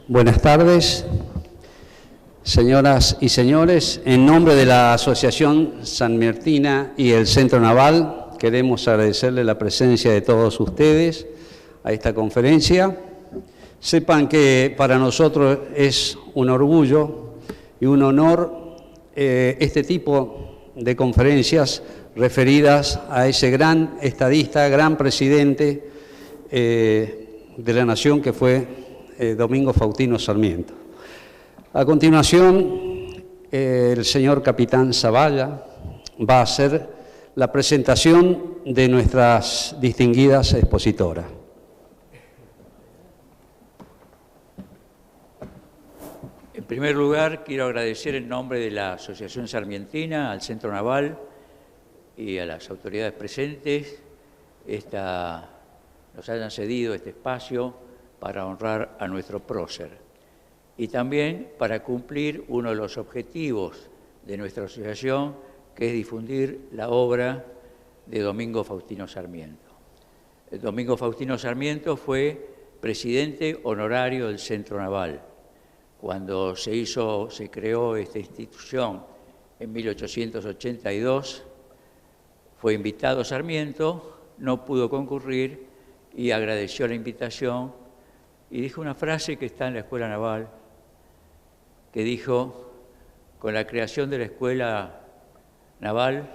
Buenas tardes, señoras y señores. En nombre de la Asociación Sanmartina y el Centro Naval, queremos agradecerle la presencia de todos ustedes a esta conferencia. Sepan que para nosotros es un orgullo y un honor este tipo de conferencias referidas a ese gran estadista, gran presidente de la nación que fue Domingo Faustino Sarmiento. A continuación, el señor capitán Zavalla va a hacer la presentación de nuestras distinguidas expositoras. En primer lugar, quiero agradecer en nombre de la Asociación Sarmientina, al Centro Naval y a las autoridades presentes nos hayan cedido este espacio para honrar a nuestro prócer y también para cumplir uno de los objetivos de nuestra asociación, que es difundir la obra de Domingo Faustino Sarmiento. Domingo Faustino Sarmiento fue presidente honorario del Centro Naval. Cuando se creó esta institución en 1882, fue invitado Sarmiento, no pudo concurrir y agradeció la invitación y dijo una frase que está en la Escuela Naval, que dijo: con la creación de la Escuela Naval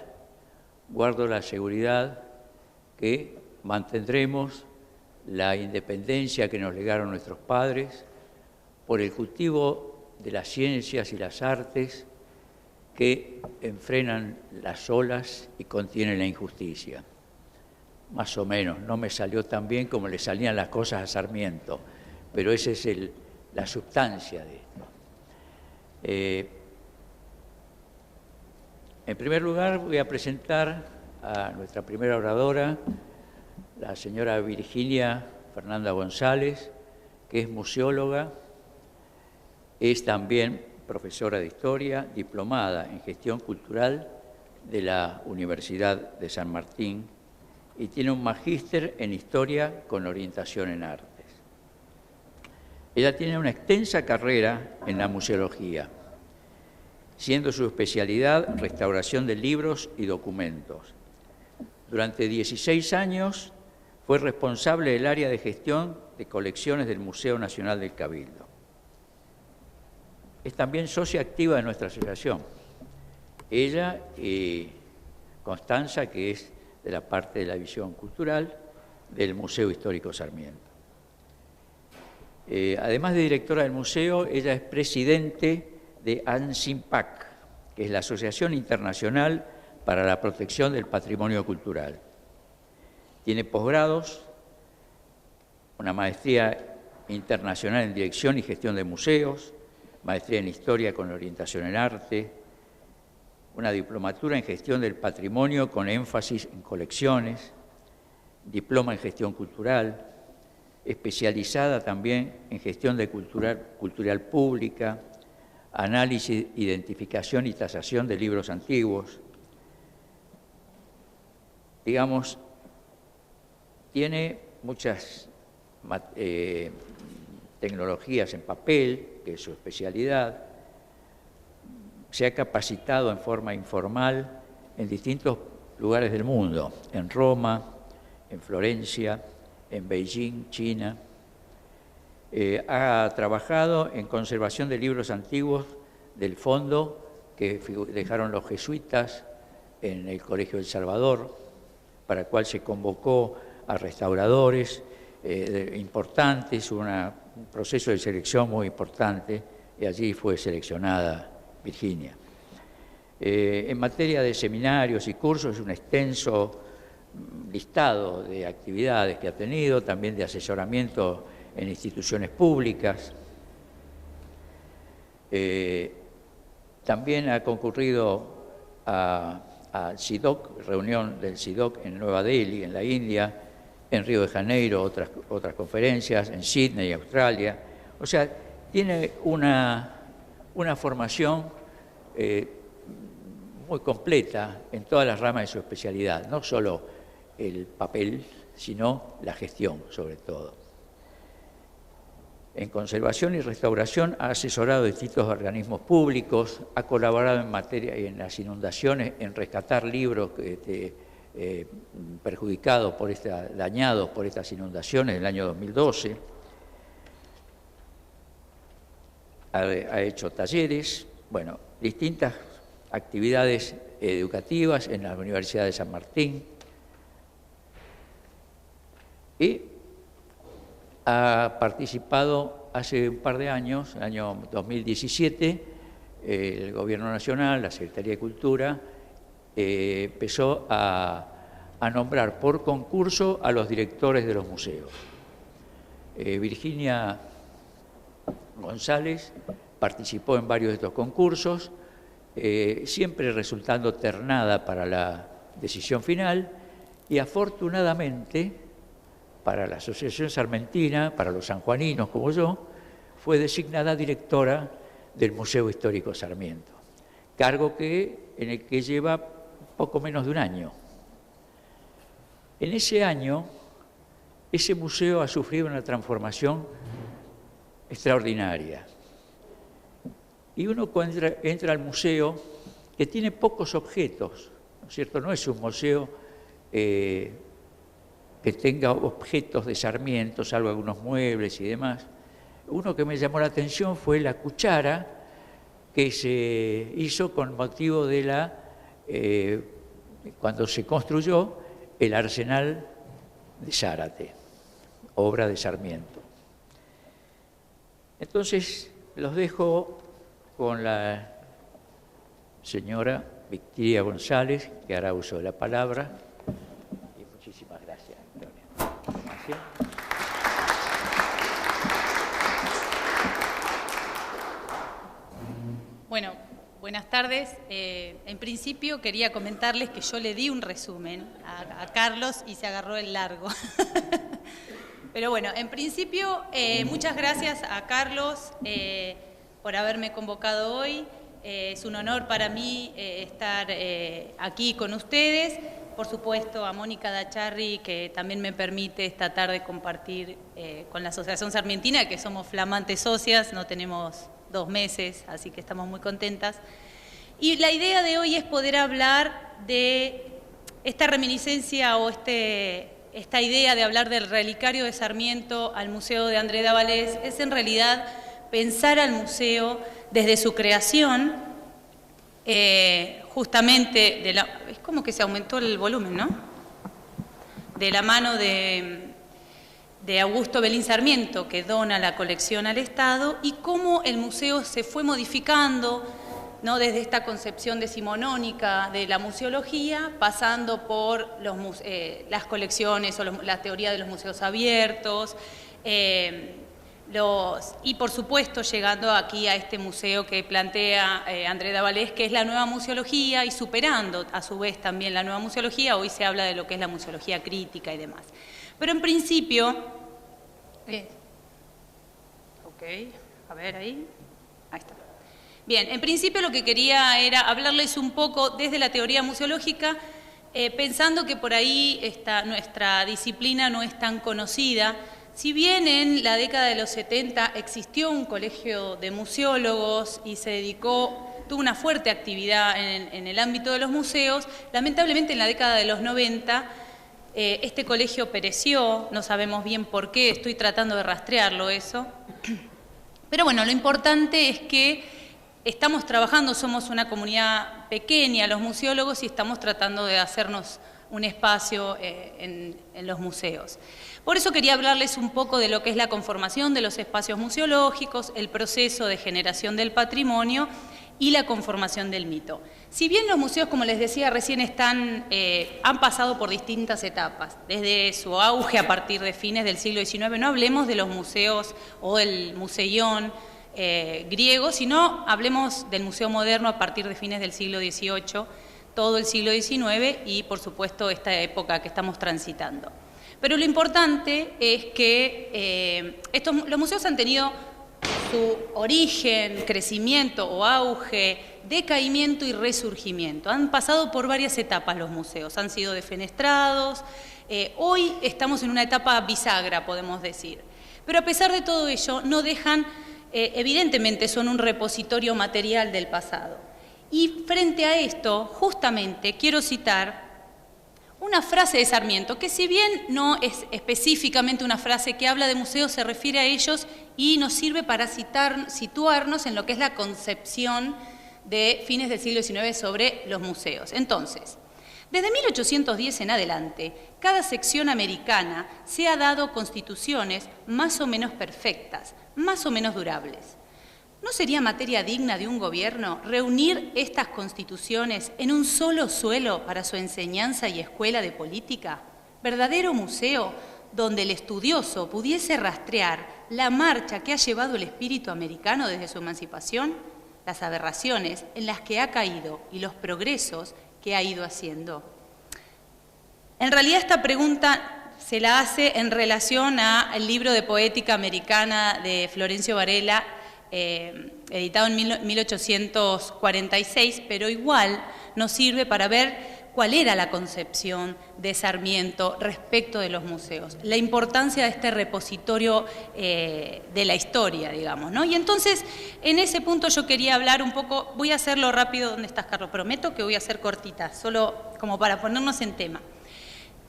guardo la seguridad que mantendremos la independencia que nos legaron nuestros padres por el cultivo de las ciencias y las artes que enfrenan las olas y contienen la injusticia. Más o menos, no me salió tan bien como le salían las cosas a Sarmiento, pero esa es la sustancia de esto. En primer lugar, voy a presentar a nuestra primera oradora, la señora Virginia Fernanda González, que es museóloga, es también profesora de Historia, diplomada en Gestión Cultural de la Universidad de San Martín y tiene un magíster en Historia con orientación en Artes. Ella tiene una extensa carrera en la museología, siendo su especialidad restauración de libros y documentos. Durante 16 años fue responsable del área de gestión de colecciones del Museo Nacional del Cabildo. Es también socia activa de nuestra asociación. Ella y Constanza, que es de la parte de la visión cultural del Museo Histórico Sarmiento. Además de directora del museo, ella es presidente de ANSIMPAC, que es la Asociación Internacional para la Protección del Patrimonio Cultural. Tiene posgrados, una maestría internacional en Dirección y Gestión de Museos, maestría en Historia con orientación en Arte, una diplomatura en Gestión del Patrimonio con énfasis en colecciones, diploma en Gestión Cultural, especializada también en Gestión de cultural pública, análisis, identificación y tasación de libros antiguos. Digamos, tiene muchas tecnologías en papel, que es su especialidad. Se ha capacitado en forma informal en distintos lugares del mundo, en Roma, en Florencia, en Beijing, China. Ha trabajado en conservación de libros antiguos del fondo que dejaron los jesuitas en el Colegio del Salvador, para el cual se convocó a restauradores importantes, un proceso de selección muy importante, y allí fue seleccionada Virginia. En materia de seminarios y cursos, es un extenso listado de actividades que ha tenido, también de asesoramiento en instituciones públicas. También ha concurrido al CIDOC, reunión del CIDOC en Nueva Delhi, en la India, en Río de Janeiro, otras conferencias, en Sydney, Australia. O sea, tiene una formación muy completa en todas las ramas de su especialidad, no solo el papel, sino la gestión, sobre todo. En conservación y restauración ha asesorado distintos organismos públicos, ha colaborado en materia en las inundaciones, en rescatar libros perjudicados dañados por estas inundaciones del año 2012. Ha hecho talleres, bueno, distintas actividades educativas en la Universidad de San Martín y ha participado hace un par de años, el año 2017, el Gobierno Nacional, la Secretaría de Cultura, empezó a nombrar por concurso a los directores de los museos. Virginia González participó en varios de estos concursos, siempre resultando ternada para la decisión final, y afortunadamente para la Asociación Sarmentina, para los sanjuaninos como yo, fue designada directora del Museo Histórico Sarmiento, cargo en el que lleva poco menos de un año. En ese año, ese museo ha sufrido una transformación extraordinaria. Y uno cuando entra al museo, que tiene pocos objetos, ¿no es cierto? No es un museo que tenga objetos de Sarmiento, salvo algunos muebles y demás. Uno que me llamó la atención fue la cuchara que se hizo con motivo de cuando se construyó el Arsenal de Zárate, obra de Sarmiento. Entonces, los dejo con la señora Victoria González, que hará uso de la palabra. Y muchísimas gracias, Gloria. Bueno, buenas tardes. En principio quería comentarles que yo le di un resumen a Carlos y se agarró el largo. Pero bueno, en principio, muchas gracias a Carlos por haberme convocado hoy. Es un honor para mí estar aquí con ustedes. Por supuesto, a Mónica Dacharri, que también me permite esta tarde compartir con la Asociación Sarmientina, que somos flamantes socias, no tenemos 2 meses, así que estamos muy contentas. Y la idea de hoy es poder hablar de esta reminiscencia o esta idea de hablar del relicario de Sarmiento al Museo de André Davalés, es en realidad pensar al museo desde su creación, justamente, es como que se aumentó el volumen, ¿no? De la mano de Augusto Belín Sarmiento, que dona la colección al Estado, y cómo el museo se fue modificando, ¿no? Desde esta concepción decimonónica de la museología, pasando por las colecciones o la teoría de los museos abiertos, y por supuesto llegando aquí a este museo que plantea André Davalés, que es la nueva museología, y superando a su vez también la nueva museología. Hoy se habla de lo que es la museología crítica y demás. Pero en principio, a ver ahí está. Bien, en principio lo que quería era hablarles un poco desde la teoría museológica, pensando que por ahí nuestra disciplina no es tan conocida. Si bien en la década de los 70 existió un colegio de museólogos y tuvo una fuerte actividad en el ámbito de los museos, lamentablemente en la década de los 90 este colegio pereció, no sabemos bien por qué, estoy tratando de rastrearlo eso. Pero bueno, lo importante es que estamos trabajando, somos una comunidad pequeña, los museólogos, y estamos tratando de hacernos un espacio en los museos. Por eso quería hablarles un poco de lo que es la conformación de los espacios museológicos, el proceso de generación del patrimonio y la conformación del mito. Si bien los museos, como les decía recién, han pasado por distintas etapas, desde su auge a partir de fines del siglo XIX, no hablemos de los museos o del museión griego, sino hablemos del museo moderno a partir de fines del siglo XVIII, todo el siglo XIX y, por supuesto, esta época que estamos transitando. Pero lo importante es que los museos han tenido su origen, crecimiento o auge, decaimiento y resurgimiento. Han pasado por varias etapas los museos, han sido defenestrados. Hoy estamos en una etapa bisagra, podemos decir. pero a pesar de todo ello no dejan, evidentemente son un repositorio material del pasado. Y frente a esto, justamente, quiero citar una frase de Sarmiento, que si bien no es específicamente una frase que habla de museos, se refiere a ellos y nos sirve para situarnos en lo que es la concepción de fines del siglo XIX sobre los museos. Entonces, desde 1810 en adelante, cada sección americana se ha dado constituciones más o menos perfectas, más o menos durables. ¿No sería materia digna de un gobierno reunir estas constituciones en un solo suelo para su enseñanza y escuela de política? ¿Verdadero museo donde el estudioso pudiese rastrear la marcha que ha llevado el espíritu americano desde su emancipación, las aberraciones en las que ha caído y los progresos que ha ido haciendo? En realidad esta pregunta se la hace en relación al libro de poética americana de Florencio Varela, editado en 1846, pero igual nos sirve para ver cuál era la concepción de Sarmiento respecto de los museos, la importancia de este repositorio de la historia, digamos, ¿no? Y entonces, en ese punto yo quería hablar un poco, voy a hacerlo rápido. ¿Dónde estás, Carlos? Prometo que voy a ser cortita, solo como para ponernos en tema.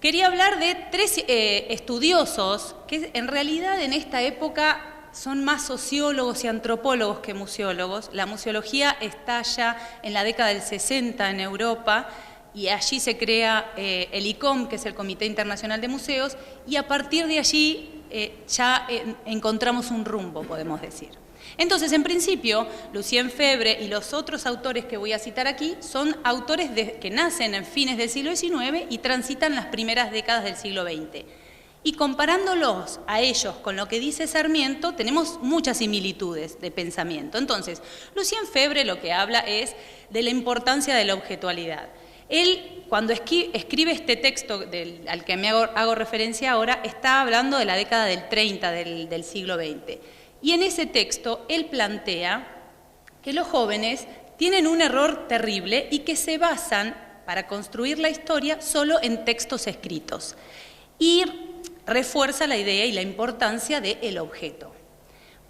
Quería hablar de tres estudiosos que en realidad en esta época son más sociólogos y antropólogos que museólogos. La museología está ya en la década del 60 en Europa y allí se crea el ICOM, que es el Comité Internacional de Museos, y a partir de allí ya encontramos un rumbo, podemos decir. Entonces, en principio, Lucien Febvre y los otros autores que voy a citar aquí son autores que nacen en fines del siglo XIX y transitan las primeras décadas del siglo XX. Y comparándolos a ellos con lo que dice Sarmiento, tenemos muchas similitudes de pensamiento. Entonces, Lucien Febvre lo que habla es de la importancia de la objetualidad. Él, cuando escribe este texto al que me hago referencia ahora, está hablando de la década del 30 del siglo XX. Y en ese texto, él plantea que los jóvenes tienen un error terrible y que se basan, para construir la historia, solo en textos escritos. Y refuerza la idea y la importancia del objeto.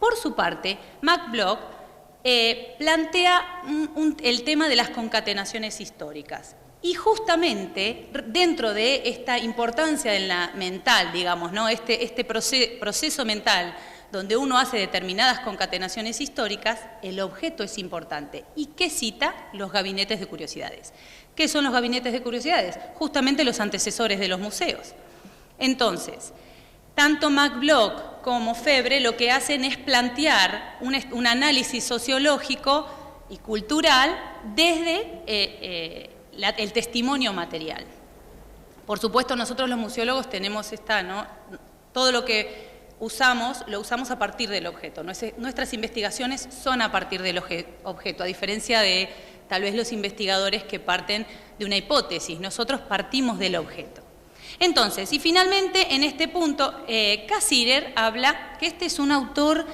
Por su parte, McBloch plantea el tema de las concatenaciones históricas. Y justamente dentro de esta importancia en la mental, digamos, ¿no? este proceso mental donde uno hace determinadas concatenaciones históricas, el objeto es importante. ¿Y qué cita? Los gabinetes de curiosidades. ¿Qué son los gabinetes de curiosidades? Justamente los antecesores de los museos. Entonces, tanto McBloch como Febvre lo que hacen es plantear un análisis sociológico y cultural desde el testimonio material. Por supuesto, nosotros los museólogos tenemos ¿no? Todo lo que usamos, lo usamos a partir del objeto. Nuestras investigaciones son a partir del objeto, a diferencia de tal vez los investigadores que parten de una hipótesis. Nosotros partimos del objeto. Entonces, y finalmente, en este punto, Cassirer habla que este es un autor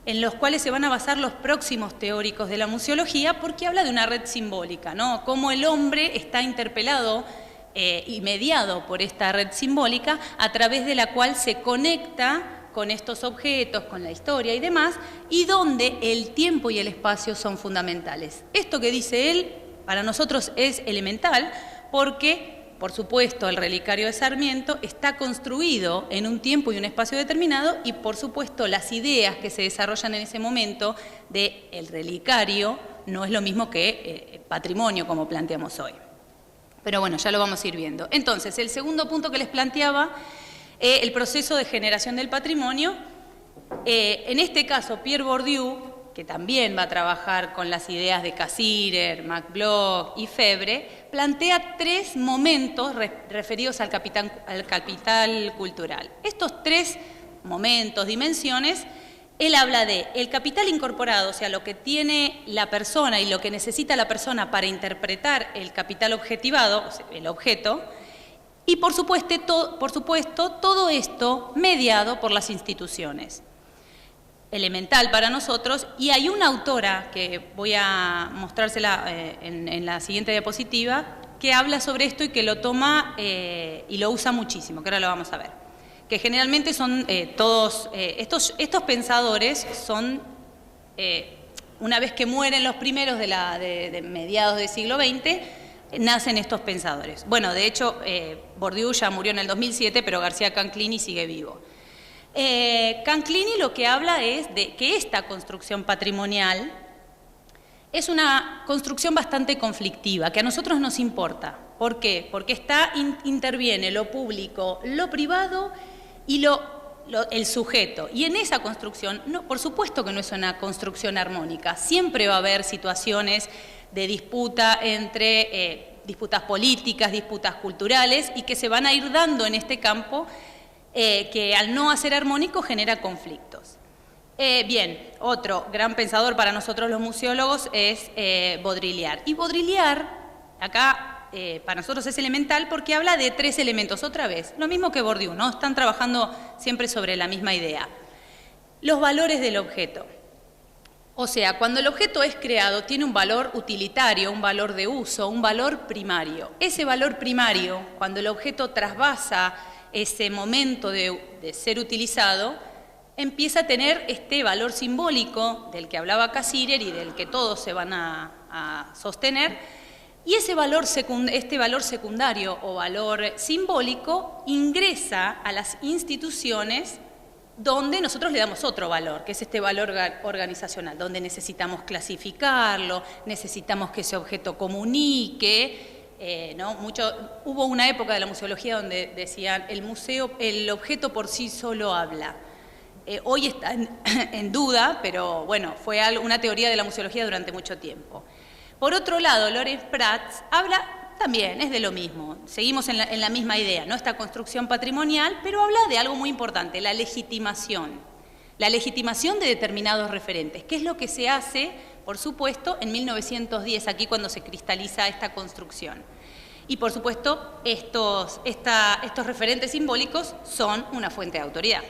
en los cuales se van a basar los próximos teóricos de la museología, porque habla de una red simbólica, ¿no? Cómo el hombre está interpelado y mediado por esta red simbólica, a través de la cual se conecta con estos objetos, con la historia y demás, y donde el tiempo y el espacio son fundamentales. Esto que dice él, para nosotros es elemental, porque por supuesto, el relicario de Sarmiento está construido en un tiempo y un espacio determinado y, por supuesto, las ideas que se desarrollan en ese momento del relicario no es lo mismo que patrimonio, como planteamos hoy. Pero bueno, ya lo vamos a ir viendo. Entonces, el segundo punto que les planteaba, el proceso de generación del patrimonio. En este caso, Pierre Bourdieu, que también va a trabajar con las ideas de Cassirer, McBloch y Febvre, plantea tres momentos referidos al capital cultural. Estos tres momentos, dimensiones, él habla de el capital incorporado, o sea, lo que tiene la persona y lo que necesita la persona para interpretar el capital objetivado, o sea, el objeto, y por supuesto todo esto mediado por las instituciones. Elemental para nosotros, y hay una autora que voy a mostrársela en la siguiente diapositiva, que habla sobre esto y que lo toma y lo usa muchísimo, que ahora lo vamos a ver, que generalmente son todos, estos pensadores son, una vez que mueren los primeros de mediados del siglo XX, nacen estos pensadores. Bueno, de hecho, Bourdieu ya murió en el 2007, pero García Canclini sigue vivo. Canclini lo que habla es de que esta construcción patrimonial es una construcción bastante conflictiva, que a nosotros nos importa. ¿Por qué? Porque interviene lo público, lo privado y el sujeto. Y en esa construcción, no, por supuesto que no es una construcción armónica. Siempre va a haber situaciones de disputa entre disputas políticas, disputas culturales, y que se van a ir dando en este campo, que al no hacer armónico genera conflictos. Bien, otro gran pensador para nosotros los museólogos es Baudrillard. Y Baudrillard, acá para nosotros es elemental porque habla de 3 elementos, otra vez, lo mismo que Bourdieu, ¿no? Están trabajando siempre sobre la misma idea. Los valores del objeto. O sea, cuando el objeto es creado, tiene un valor utilitario, un valor de uso, un valor primario. Ese valor primario, cuando el objeto trasvasa ese momento de ser utilizado, empieza a tener este valor simbólico del que hablaba Cassirer y del que todos se van a sostener, y este valor secundario o valor simbólico ingresa a las instituciones donde nosotros le damos otro valor, que es este valor organizacional, donde necesitamos clasificarlo, necesitamos que ese objeto comunique, ¿no? Hubo una época de la museología donde decían el objeto por sí solo habla. Hoy está en duda, pero bueno, fue una teoría de la museología durante mucho tiempo. Por otro lado, Lorenz Prats habla también, es de lo mismo, seguimos en la misma idea, ¿no? Esta construcción patrimonial, pero habla de algo muy importante, la legitimación de determinados referentes, que es lo que se hace, por supuesto, en 1910, aquí cuando se cristaliza esta construcción. Y por supuesto, estos referentes simbólicos son una fuente de autoridad.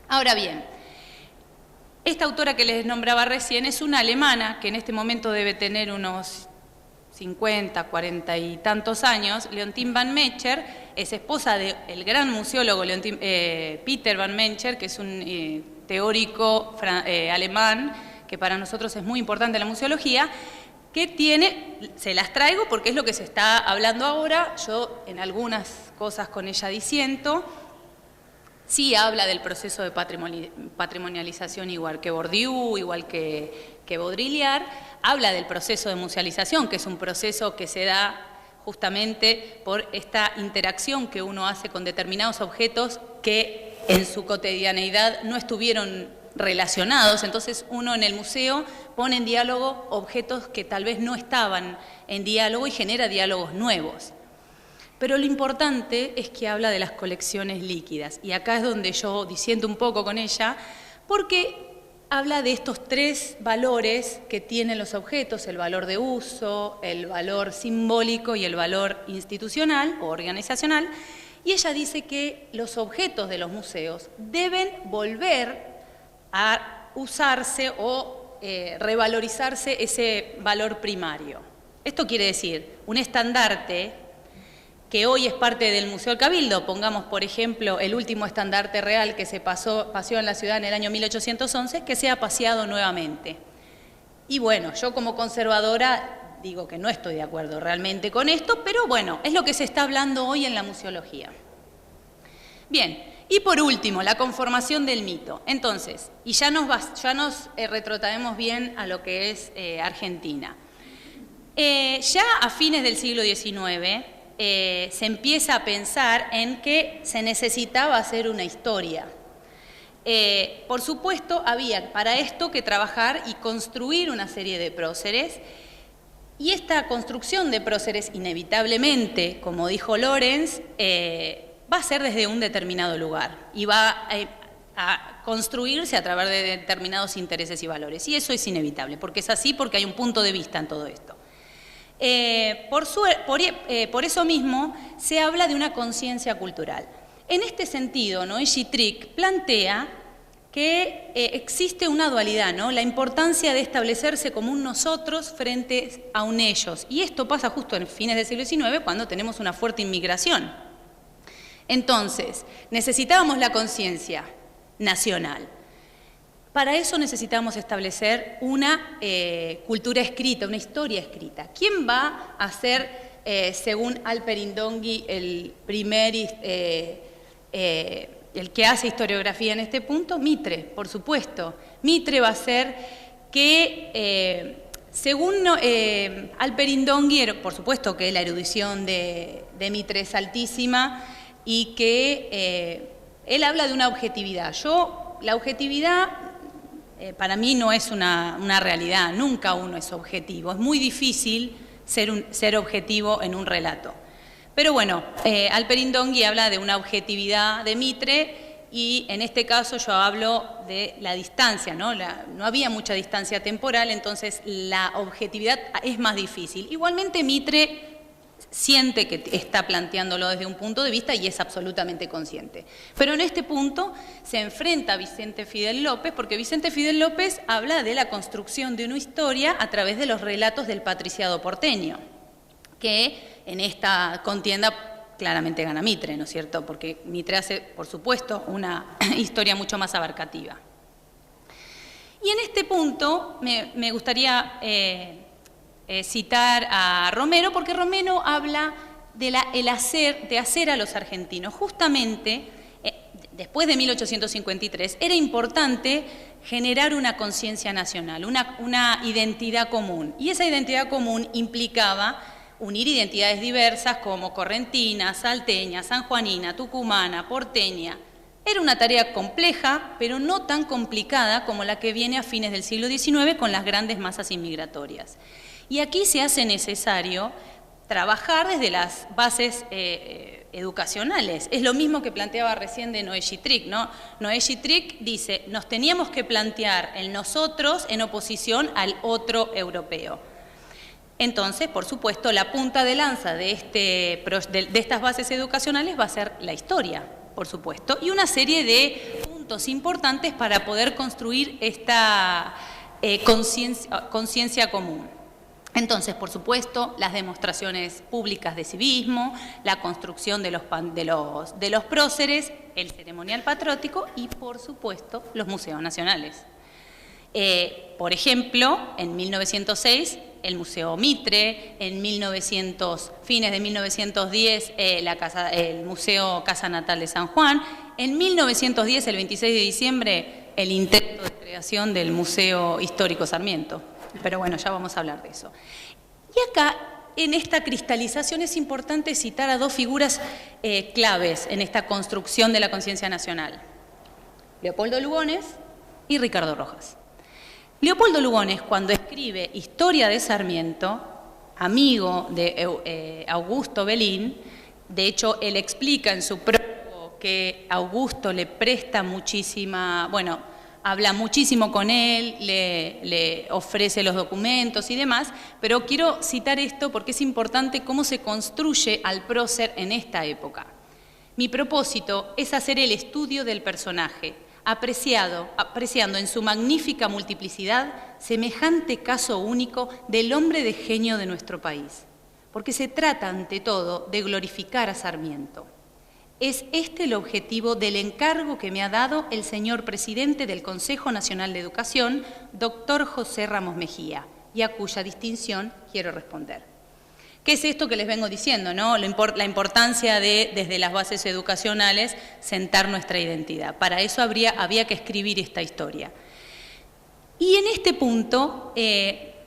Ahora bien, esta autora que les nombraba recién es una alemana que en este momento debe tener unos 50, 40 y tantos años, Leontine van Mecher, es esposa del gran museólogo Peter van Mecher, que es un teórico alemán que para nosotros es muy importante en la museología, que se las traigo porque es lo que se está hablando ahora. Yo en algunas cosas con ella disiento. Sí habla del proceso de patrimonialización igual que Bourdieu, igual que Baudrillard, habla del proceso de musealización, que es un proceso que se da justamente por esta interacción que uno hace con determinados objetos que en su cotidianeidad no estuvieron relacionados, entonces uno en el museo pone en diálogo objetos que tal vez no estaban en diálogo y genera diálogos nuevos. Pero lo importante es que habla de las colecciones líquidas, y acá es donde yo disiento un poco con ella, porque habla de estos 3 valores que tienen los objetos, el valor de uso, el valor simbólico y el valor institucional o organizacional, y ella dice que los objetos de los museos deben volver a usarse o revalorizarse ese valor primario. Esto quiere decir, un estandarte que hoy es parte del Museo del Cabildo, pongamos por ejemplo el último estandarte real que se paseó en la ciudad en el año 1811, que sea paseado nuevamente. Y bueno, yo como conservadora digo que no estoy de acuerdo realmente con esto, pero bueno, es lo que se está hablando hoy en la museología. Bien, y por último, la conformación del mito. Entonces, y ya nos retrotraemos bien a lo que es Argentina. Ya a fines del siglo XIX, se empieza a pensar en que se necesitaba hacer una historia. Por supuesto, había para esto que trabajar y construir una serie de próceres, y esta construcción de próceres inevitablemente, como dijo Lorenz, va a ser desde un determinado lugar y va a construirse a través de determinados intereses y valores, y eso es inevitable, porque es así, porque hay un punto de vista en todo esto. Por eso mismo se habla de una conciencia cultural. En este sentido, Noé Gittrick plantea que existe una dualidad, ¿no? La importancia de establecerse como un nosotros frente a un ellos. Y esto pasa justo en fines del siglo XIX, cuando tenemos una fuerte inmigración. Entonces, necesitábamos la conciencia nacional. Para eso necesitamos establecer una cultura escrita, una historia escrita. ¿Quién va a ser, según Alper Indongui, el que hace historiografía en este punto? Mitre, por supuesto. Mitre va a ser que, según Alper Indongui, por supuesto que la erudición de Mitre es altísima y que él habla de una objetividad. La objetividad para mí no es una realidad, nunca uno es objetivo. Es muy difícil ser objetivo en un relato. Pero bueno, Alper Indongui habla de una objetividad de Mitre y en este caso yo hablo de la distancia, ¿no? No había mucha distancia temporal, entonces la objetividad es más difícil. Igualmente Mitre siente que está planteándolo desde un punto de vista y es absolutamente consciente. Pero en este punto se enfrenta a Vicente Fidel López, porque Vicente Fidel López habla de la construcción de una historia a través de los relatos del patriciado porteño, que en esta contienda claramente gana Mitre, ¿no es cierto? Porque Mitre hace, por supuesto, una historia mucho más abarcativa. Y en este punto me gustaría citar a Romero, porque Romero habla de hacer a los argentinos. Justamente, después de 1853, era importante generar una conciencia nacional, una identidad común. Y esa identidad común implicaba unir identidades diversas como correntina, salteña, sanjuanina, tucumana, porteña. Era una tarea compleja, pero no tan complicada como la que viene a fines del siglo XIX con las grandes masas inmigratorias. Y aquí se hace necesario trabajar desde las bases educacionales. Es lo mismo que planteaba recién de Noé Gittrick, ¿no? Noé Gittrick dice, nos teníamos que plantear el nosotros en oposición al otro europeo. Entonces, por supuesto, la punta de lanza de estas bases educacionales va a ser la historia, por supuesto, y una serie de puntos importantes para poder construir esta conciencia común. Entonces, por supuesto, las demostraciones públicas de civismo, la construcción de los próceres, el ceremonial patriótico y, por supuesto, los museos nacionales. Por ejemplo, en 1906, el Museo Mitre, en fines de 1910, el Museo Casa Natal de San Juan, en 1910, el 26 de diciembre, el intento de creación del Museo Histórico Sarmiento. Pero bueno, ya vamos a hablar de eso. Y acá, en esta cristalización, es importante citar a dos figuras claves en esta construcción de la conciencia nacional: Leopoldo Lugones y Ricardo Rojas. Leopoldo Lugones, cuando escribe Historia de Sarmiento, amigo de Augusto Belín, de hecho, él explica en su prólogo que Augusto le presta habla muchísimo con él, le ofrece los documentos y demás, pero quiero citar esto porque es importante cómo se construye al prócer en esta época. Mi propósito es hacer el estudio del personaje, apreciando en su magnífica multiplicidad semejante caso único del hombre de genio de nuestro país, porque se trata ante todo de glorificar a Sarmiento. Es este el objetivo del encargo que me ha dado el señor presidente del Consejo Nacional de Educación, doctor José Ramos Mejía, y a cuya distinción quiero responder. ¿Qué es esto que les vengo diciendo, no? La importancia de, desde las bases educacionales, sentar nuestra identidad. Para eso había que escribir esta historia. Y en este punto,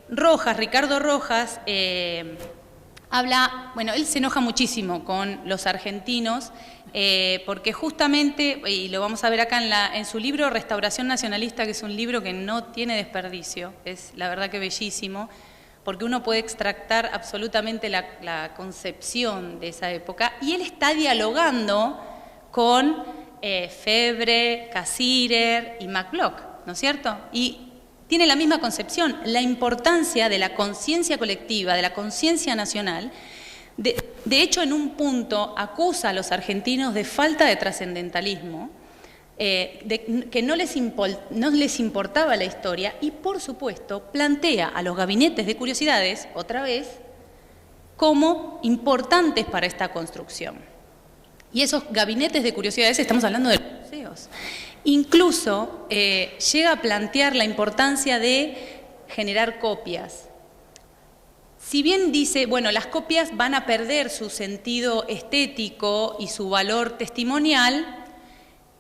Ricardo Rojas, él se enoja muchísimo con los argentinos, porque justamente, y lo vamos a ver acá en su libro Restauración Nacionalista, que es un libro que no tiene desperdicio, es la verdad que bellísimo, porque uno puede extractar absolutamente la concepción de esa época, y él está dialogando con Febre, Cassirer y McLoch, ¿no es cierto? Y tiene la misma concepción, la importancia de la conciencia colectiva, de la conciencia nacional. De hecho, en un punto acusa a los argentinos de falta de trascendentalismo, que no les importaba la historia, y por supuesto plantea a los gabinetes de curiosidades, otra vez, como importantes para esta construcción. Y esos gabinetes de curiosidades, estamos hablando de los museos. Incluso llega a plantear la importancia de generar copias. Si bien dice, bueno, las copias van a perder su sentido estético y su valor testimonial,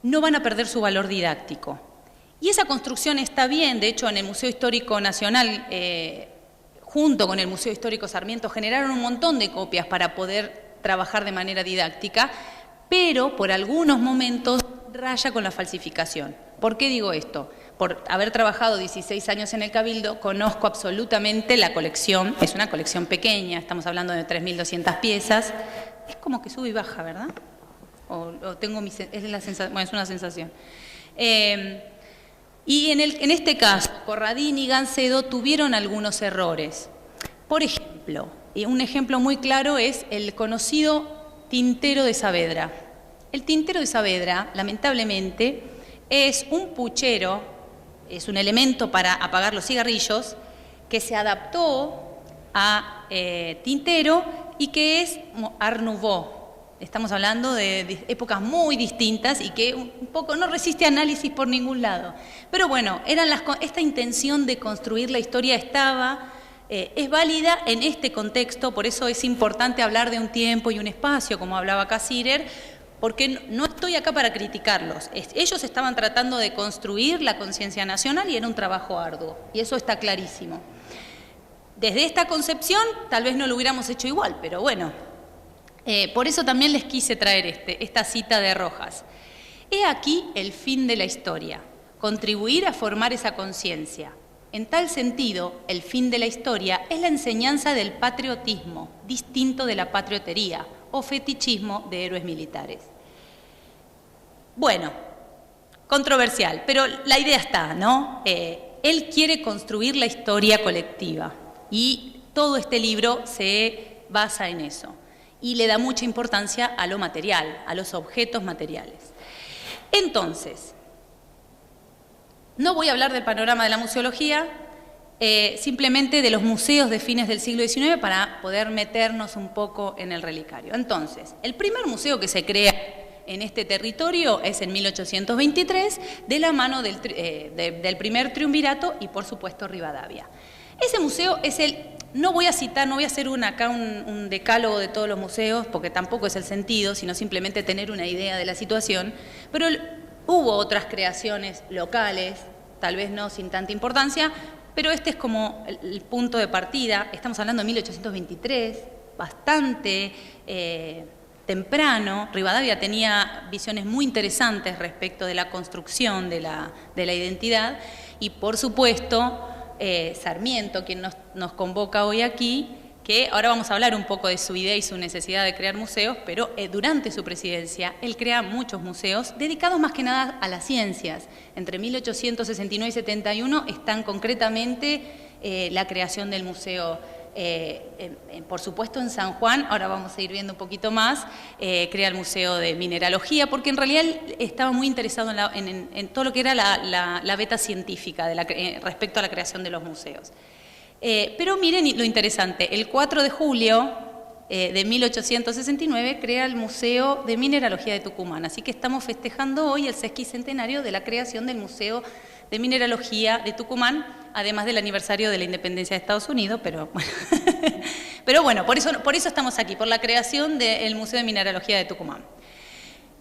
no van a perder su valor didáctico. Y esa construcción está bien, de hecho en el Museo Histórico Nacional, junto con el Museo Histórico Sarmiento, generaron un montón de copias para poder trabajar de manera didáctica, pero por algunos momentos raya con la falsificación. ¿Por qué digo esto? Por haber trabajado 16 años en el Cabildo, conozco absolutamente la colección, es una colección pequeña, estamos hablando de 3.200 piezas, es como que sube y baja, ¿verdad? O tengo bueno, es una sensación. Y en este caso, Corradín y Gancedo tuvieron algunos errores. Por ejemplo, un ejemplo muy claro es el conocido tintero de Saavedra. El tintero de Saavedra, lamentablemente, es un puchero, es un elemento para apagar los cigarrillos, que se adaptó a tintero y que es Art Nouveau. Estamos hablando de épocas muy distintas y que un poco no resiste análisis por ningún lado. Pero bueno, esta intención de construir la historia estaba, es válida en este contexto, por eso es importante hablar de un tiempo y un espacio, como hablaba Cassirer, porque no estoy acá para criticarlos. Ellos estaban tratando de construir la conciencia nacional y era un trabajo arduo, y eso está clarísimo. Desde esta concepción, tal vez no lo hubiéramos hecho igual, pero bueno. Por eso también les quise traer esta cita de Rojas. He aquí el fin de la historia, contribuir a formar esa conciencia. En tal sentido, el fin de la historia es la enseñanza del patriotismo, distinto de la patriotería o fetichismo de héroes militares. Bueno, controversial, pero la idea está, ¿no? Él quiere construir la historia colectiva y todo este libro se basa en eso. Y le da mucha importancia a lo material, a los objetos materiales. Entonces, no voy a hablar del panorama de la museología, simplemente de los museos de fines del siglo XIX para poder meternos un poco en el relicario. Entonces, el primer museo que se crea en este territorio es en 1823, de la mano del primer triunvirato y, por supuesto, Rivadavia. Ese museo es no voy a citar, no voy a hacer acá un decálogo de todos los museos, porque tampoco es el sentido, sino simplemente tener una idea de la situación, pero hubo otras creaciones locales, tal vez no sin tanta importancia, pero este es como el punto de partida. Estamos hablando de 1823, bastante temprano. Rivadavia tenía visiones muy interesantes respecto de la construcción de la identidad y, por supuesto, Sarmiento, quien nos convoca hoy aquí, que ahora vamos a hablar un poco de su idea y su necesidad de crear museos, pero durante su presidencia él crea muchos museos dedicados más que nada a las ciencias. Entre 1869 y 71 están concretamente la creación del museo, por supuesto en San Juan, ahora vamos a ir viendo un poquito más, crea el Museo de Mineralogía, porque en realidad él estaba muy interesado en todo lo que era la beta científica respecto a la creación de los museos. Pero miren lo interesante, el 4 de julio de 1869 crea el Museo de Mineralogía de Tucumán, así que estamos festejando hoy el sesquicentenario de la creación del Museo de Mineralogía de Tucumán, además del aniversario de la independencia de Estados Unidos, pero bueno, por eso estamos aquí, por la creación del Museo de Mineralogía de Tucumán.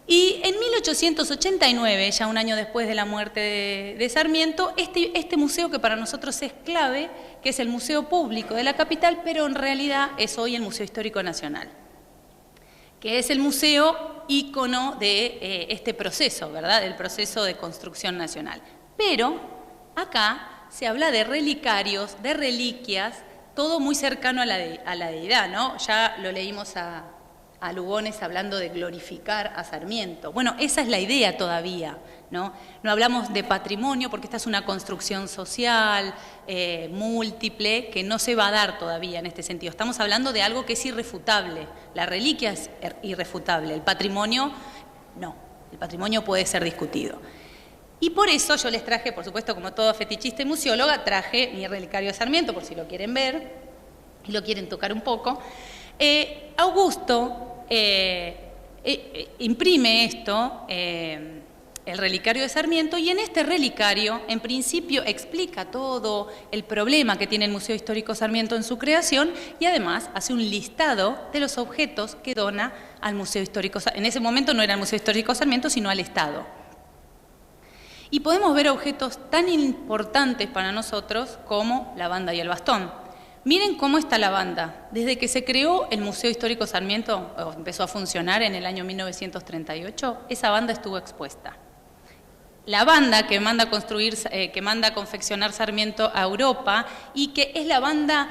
Y en 1889, ya un año después de la muerte de Sarmiento, este museo que para nosotros es clave, que es el Museo Público de la capital, pero en realidad es hoy el Museo Histórico Nacional, que es el museo ícono de este proceso, ¿verdad?, del proceso de construcción nacional. Pero acá se habla de relicarios, de reliquias, todo muy cercano a la deidad, ¿no? Ya lo leímos a Lugones hablando de glorificar a Sarmiento. Bueno, esa es la idea todavía, ¿no? No hablamos de patrimonio porque esta es una construcción social, múltiple, que no se va a dar todavía en este sentido. Estamos hablando de algo que es irrefutable. La reliquia es irrefutable, el patrimonio no. El patrimonio puede ser discutido. Y por eso yo les traje, por supuesto, como todo fetichista y museóloga, traje mi relicario de Sarmiento, por si lo quieren ver y lo quieren tocar un poco. Augusto imprime esto, el relicario de Sarmiento, y en este relicario, en principio, explica todo el problema que tiene el Museo Histórico Sarmiento en su creación y además hace un listado de los objetos que dona al Museo Histórico Sarmiento. En ese momento no era el Museo Histórico Sarmiento, sino al Estado. Y podemos ver objetos tan importantes para nosotros como la banda y el bastón. Miren cómo está la banda. Desde que se creó el Museo Histórico Sarmiento, o empezó a funcionar en el año 1938, esa banda estuvo expuesta. La banda que manda a confeccionar Sarmiento a Europa y que es la banda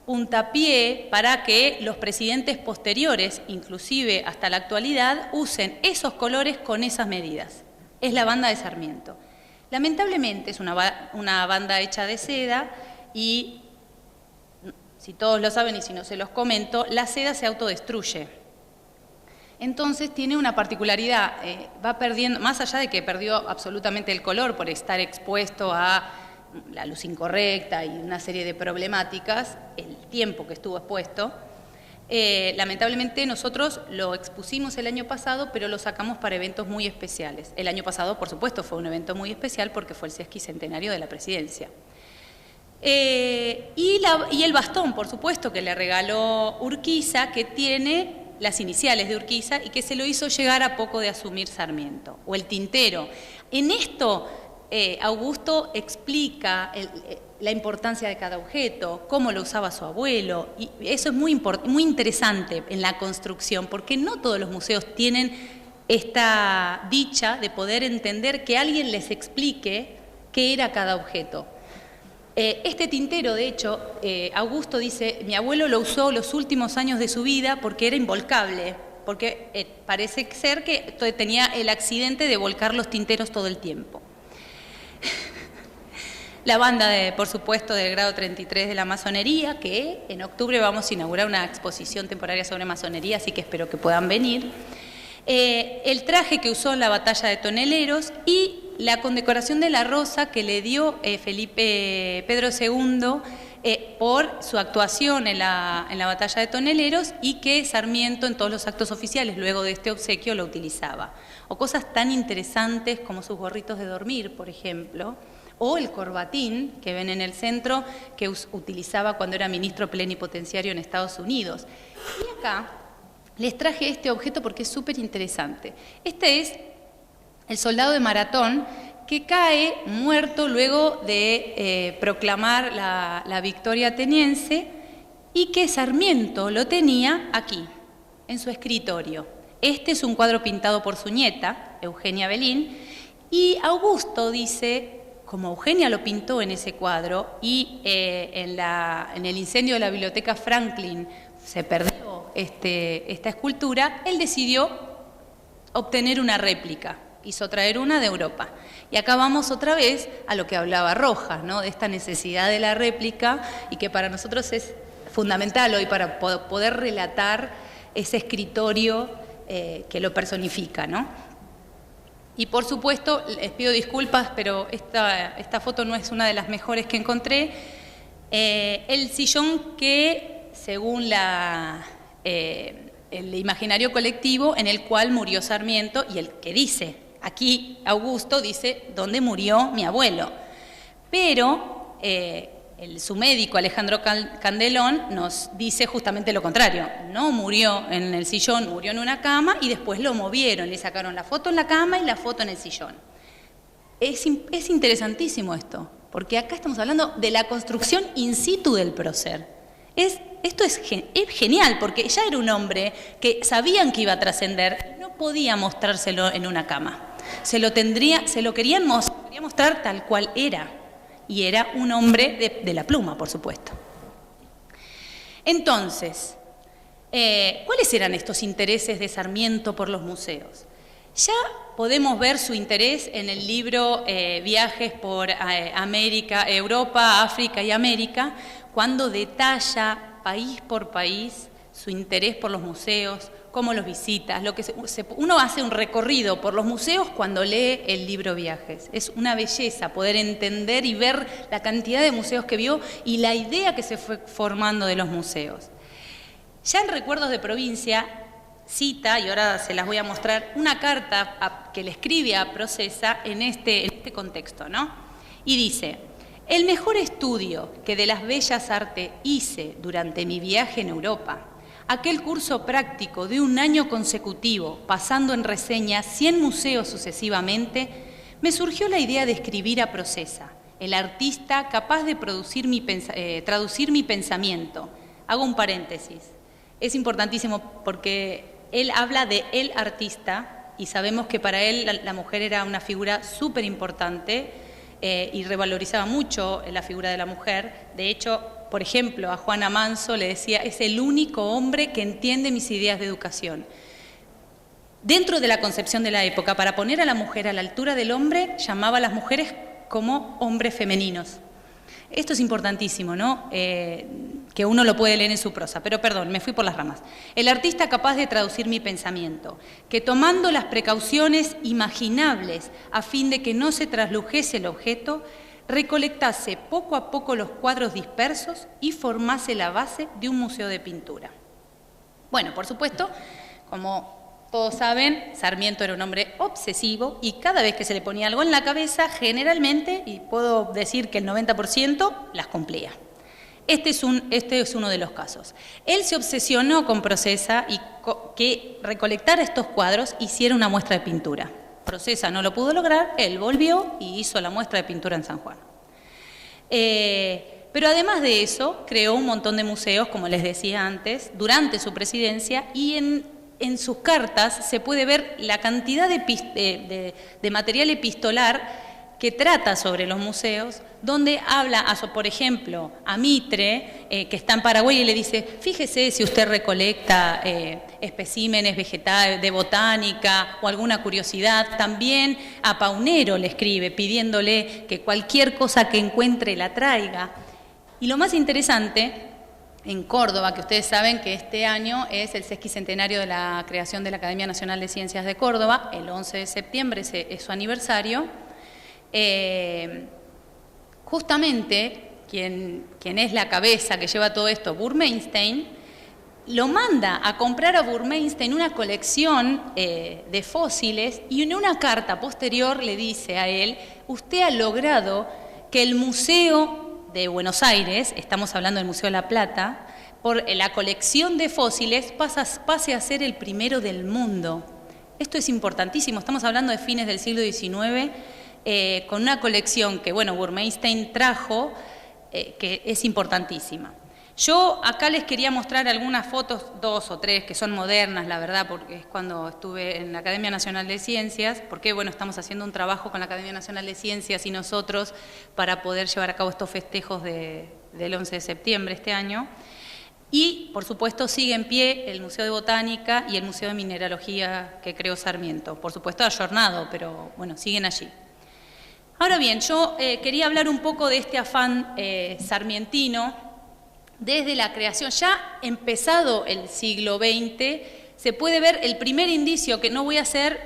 puntapié para que los presidentes posteriores, inclusive hasta la actualidad, usen esos colores con esas medidas. Es la banda de Sarmiento. Lamentablemente es una banda hecha de seda y, si todos lo saben y si no se los comento, la seda se autodestruye. Entonces tiene una particularidad, va perdiendo, más allá de que perdió absolutamente el color por estar expuesto a la luz incorrecta y una serie de problemáticas, el tiempo que estuvo expuesto, lamentablemente nosotros lo expusimos el año pasado, pero lo sacamos para eventos muy especiales. El año pasado, por supuesto, fue un evento muy especial porque fue el sesquicentenario de la presidencia. Y el bastón, por supuesto, que le regaló Urquiza, que tiene las iniciales de Urquiza y que se lo hizo llegar a poco de asumir Sarmiento, o el tintero. En esto Augusto explica la importancia de cada objeto, cómo lo usaba su abuelo, y eso es muy interesante en la construcción, porque no todos los museos tienen esta dicha de poder entender que alguien les explique qué era cada objeto. Este tintero, de hecho, Augusto dice, mi abuelo lo usó los últimos años de su vida porque era involcable, porque parece ser que tenía el accidente de volcar los tinteros todo el tiempo. La banda, por supuesto, del grado 33 de la masonería, que en octubre vamos a inaugurar una exposición temporaria sobre masonería, así que espero que puedan venir. El traje que usó en la batalla de Toneleros y la condecoración de la Rosa que le dio Pedro II por su actuación en la batalla de Toneleros y que Sarmiento en todos los actos oficiales luego de este obsequio lo utilizaba. O cosas tan interesantes como sus gorritos de dormir, por ejemplo, o el corbatín que ven en el centro que utilizaba cuando era ministro plenipotenciario en Estados Unidos. Y acá les traje este objeto porque es súper interesante. Este es el soldado de Maratón que cae muerto luego de proclamar la victoria ateniense y que Sarmiento lo tenía aquí, en su escritorio. Este es un cuadro pintado por su nieta, Eugenia Belín, y Augusto dice, como Eugenia lo pintó en ese cuadro y en el incendio de la biblioteca Franklin se perdió esta escultura, él decidió obtener una réplica. Hizo traer una de Europa. Y acá vamos otra vez a lo que hablaba Rojas, ¿no? De esta necesidad de la réplica y que para nosotros es fundamental hoy para poder relatar ese escritorio que lo personifica, ¿no? Y por supuesto, les pido disculpas, pero esta foto no es una de las mejores que encontré. El sillón que, según el imaginario colectivo, en el cual murió Sarmiento y el que dice... Aquí Augusto dice, ¿dónde murió mi abuelo? Pero su médico, Alejandro Candelón, nos dice justamente lo contrario. No murió en el sillón, murió en una cama y después lo movieron. Le sacaron la foto en la cama y la foto en el sillón. Es interesantísimo esto, porque acá estamos hablando de la construcción in situ del prócer. Esto es genial, porque ya era un hombre que sabían que iba a trascender, no podía mostrárselo en una cama. Se lo querían mostrar tal cual era, y era un hombre de la pluma, por supuesto. Entonces, ¿cuáles eran estos intereses de Sarmiento por los museos? Ya podemos ver su interés en el libro Viajes por Europa, África y América, cuando detalla país por país su interés por los museos, cómo los visita. Uno hace un recorrido por los museos cuando lee el libro Viajes. Es una belleza poder entender y ver la cantidad de museos que vio y la idea que se fue formando de los museos. Ya en Recuerdos de Provincia cita, y ahora se las voy a mostrar, una carta que le escribe a Procesa en este contexto, ¿no? Y dice: el mejor estudio que de las bellas artes hice durante mi viaje en Europa, aquel curso práctico de 1 año consecutivo, pasando en reseña 100 museos sucesivamente, me surgió la idea de escribir a Procesa, el artista capaz de traducir mi pensamiento. Hago un paréntesis. Es importantísimo porque él habla de el artista y sabemos que para él la mujer era una figura súper importante y revalorizaba mucho la figura de la mujer. De hecho, por ejemplo, a Juana Manso le decía: es el único hombre que entiende mis ideas de educación. Dentro de la concepción de la época, para poner a la mujer a la altura del hombre, llamaba a las mujeres como hombres femeninos. Esto es importantísimo, ¿no? Que uno lo puede leer en su prosa, pero perdón, me fui por las ramas. El artista capaz de traducir mi pensamiento, que tomando las precauciones imaginables a fin de que no se traslujese el objeto, recolectase poco a poco los cuadros dispersos y formase la base de un museo de pintura. Bueno, por supuesto, como todos saben, Sarmiento era un hombre obsesivo y cada vez que se le ponía algo en la cabeza, generalmente, y puedo decir que el 90%, las cumplía. Este es uno de los casos. Él se obsesionó con Procesa y que recolectara estos cuadros hiciera una muestra de pintura. Procesa no lo pudo lograr, él volvió y hizo la muestra de pintura en San Juan. Pero además de eso, creó un montón de museos, como les decía antes, durante su presidencia, y en sus cartas se puede ver la cantidad de material epistolar que trata sobre los museos, donde habla, por ejemplo, a Mitre, que está en Paraguay, y le dice: fíjese si usted recolecta especímenes vegetales de botánica o alguna curiosidad. También a Paunero le escribe pidiéndole que cualquier cosa que encuentre la traiga. Y lo más interesante, en Córdoba, que ustedes saben que este año es el sesquicentenario de la creación de la Academia Nacional de Ciencias de Córdoba, el 11 de septiembre es su aniversario. Justamente quien es la cabeza que lleva todo esto, Burmeistein, lo manda a comprar a Burmeistein una colección de fósiles, y en una carta posterior le dice a él: usted ha logrado que el Museo de Buenos Aires, estamos hablando del Museo de la Plata, por la colección de fósiles pase a ser el primero del mundo. Esto es importantísimo, estamos hablando de fines del siglo XIX, con una colección que, bueno, Burmeistein trajo, que es importantísima. Yo acá les quería mostrar algunas fotos, 2 o 3, que son modernas, la verdad, porque es cuando estuve en la Academia Nacional de Ciencias, porque, bueno, estamos haciendo un trabajo con la Academia Nacional de Ciencias y nosotros para poder llevar a cabo estos festejos del 11 de septiembre este año. Y, por supuesto, sigue en pie el Museo de Botánica y el Museo de Mineralogía que creó Sarmiento. Por supuesto, ayornado, pero, bueno, siguen allí. Ahora bien, yo quería hablar un poco de este afán sarmientino. Desde la creación, ya empezado el siglo XX, se puede ver el primer indicio, que no voy a hacer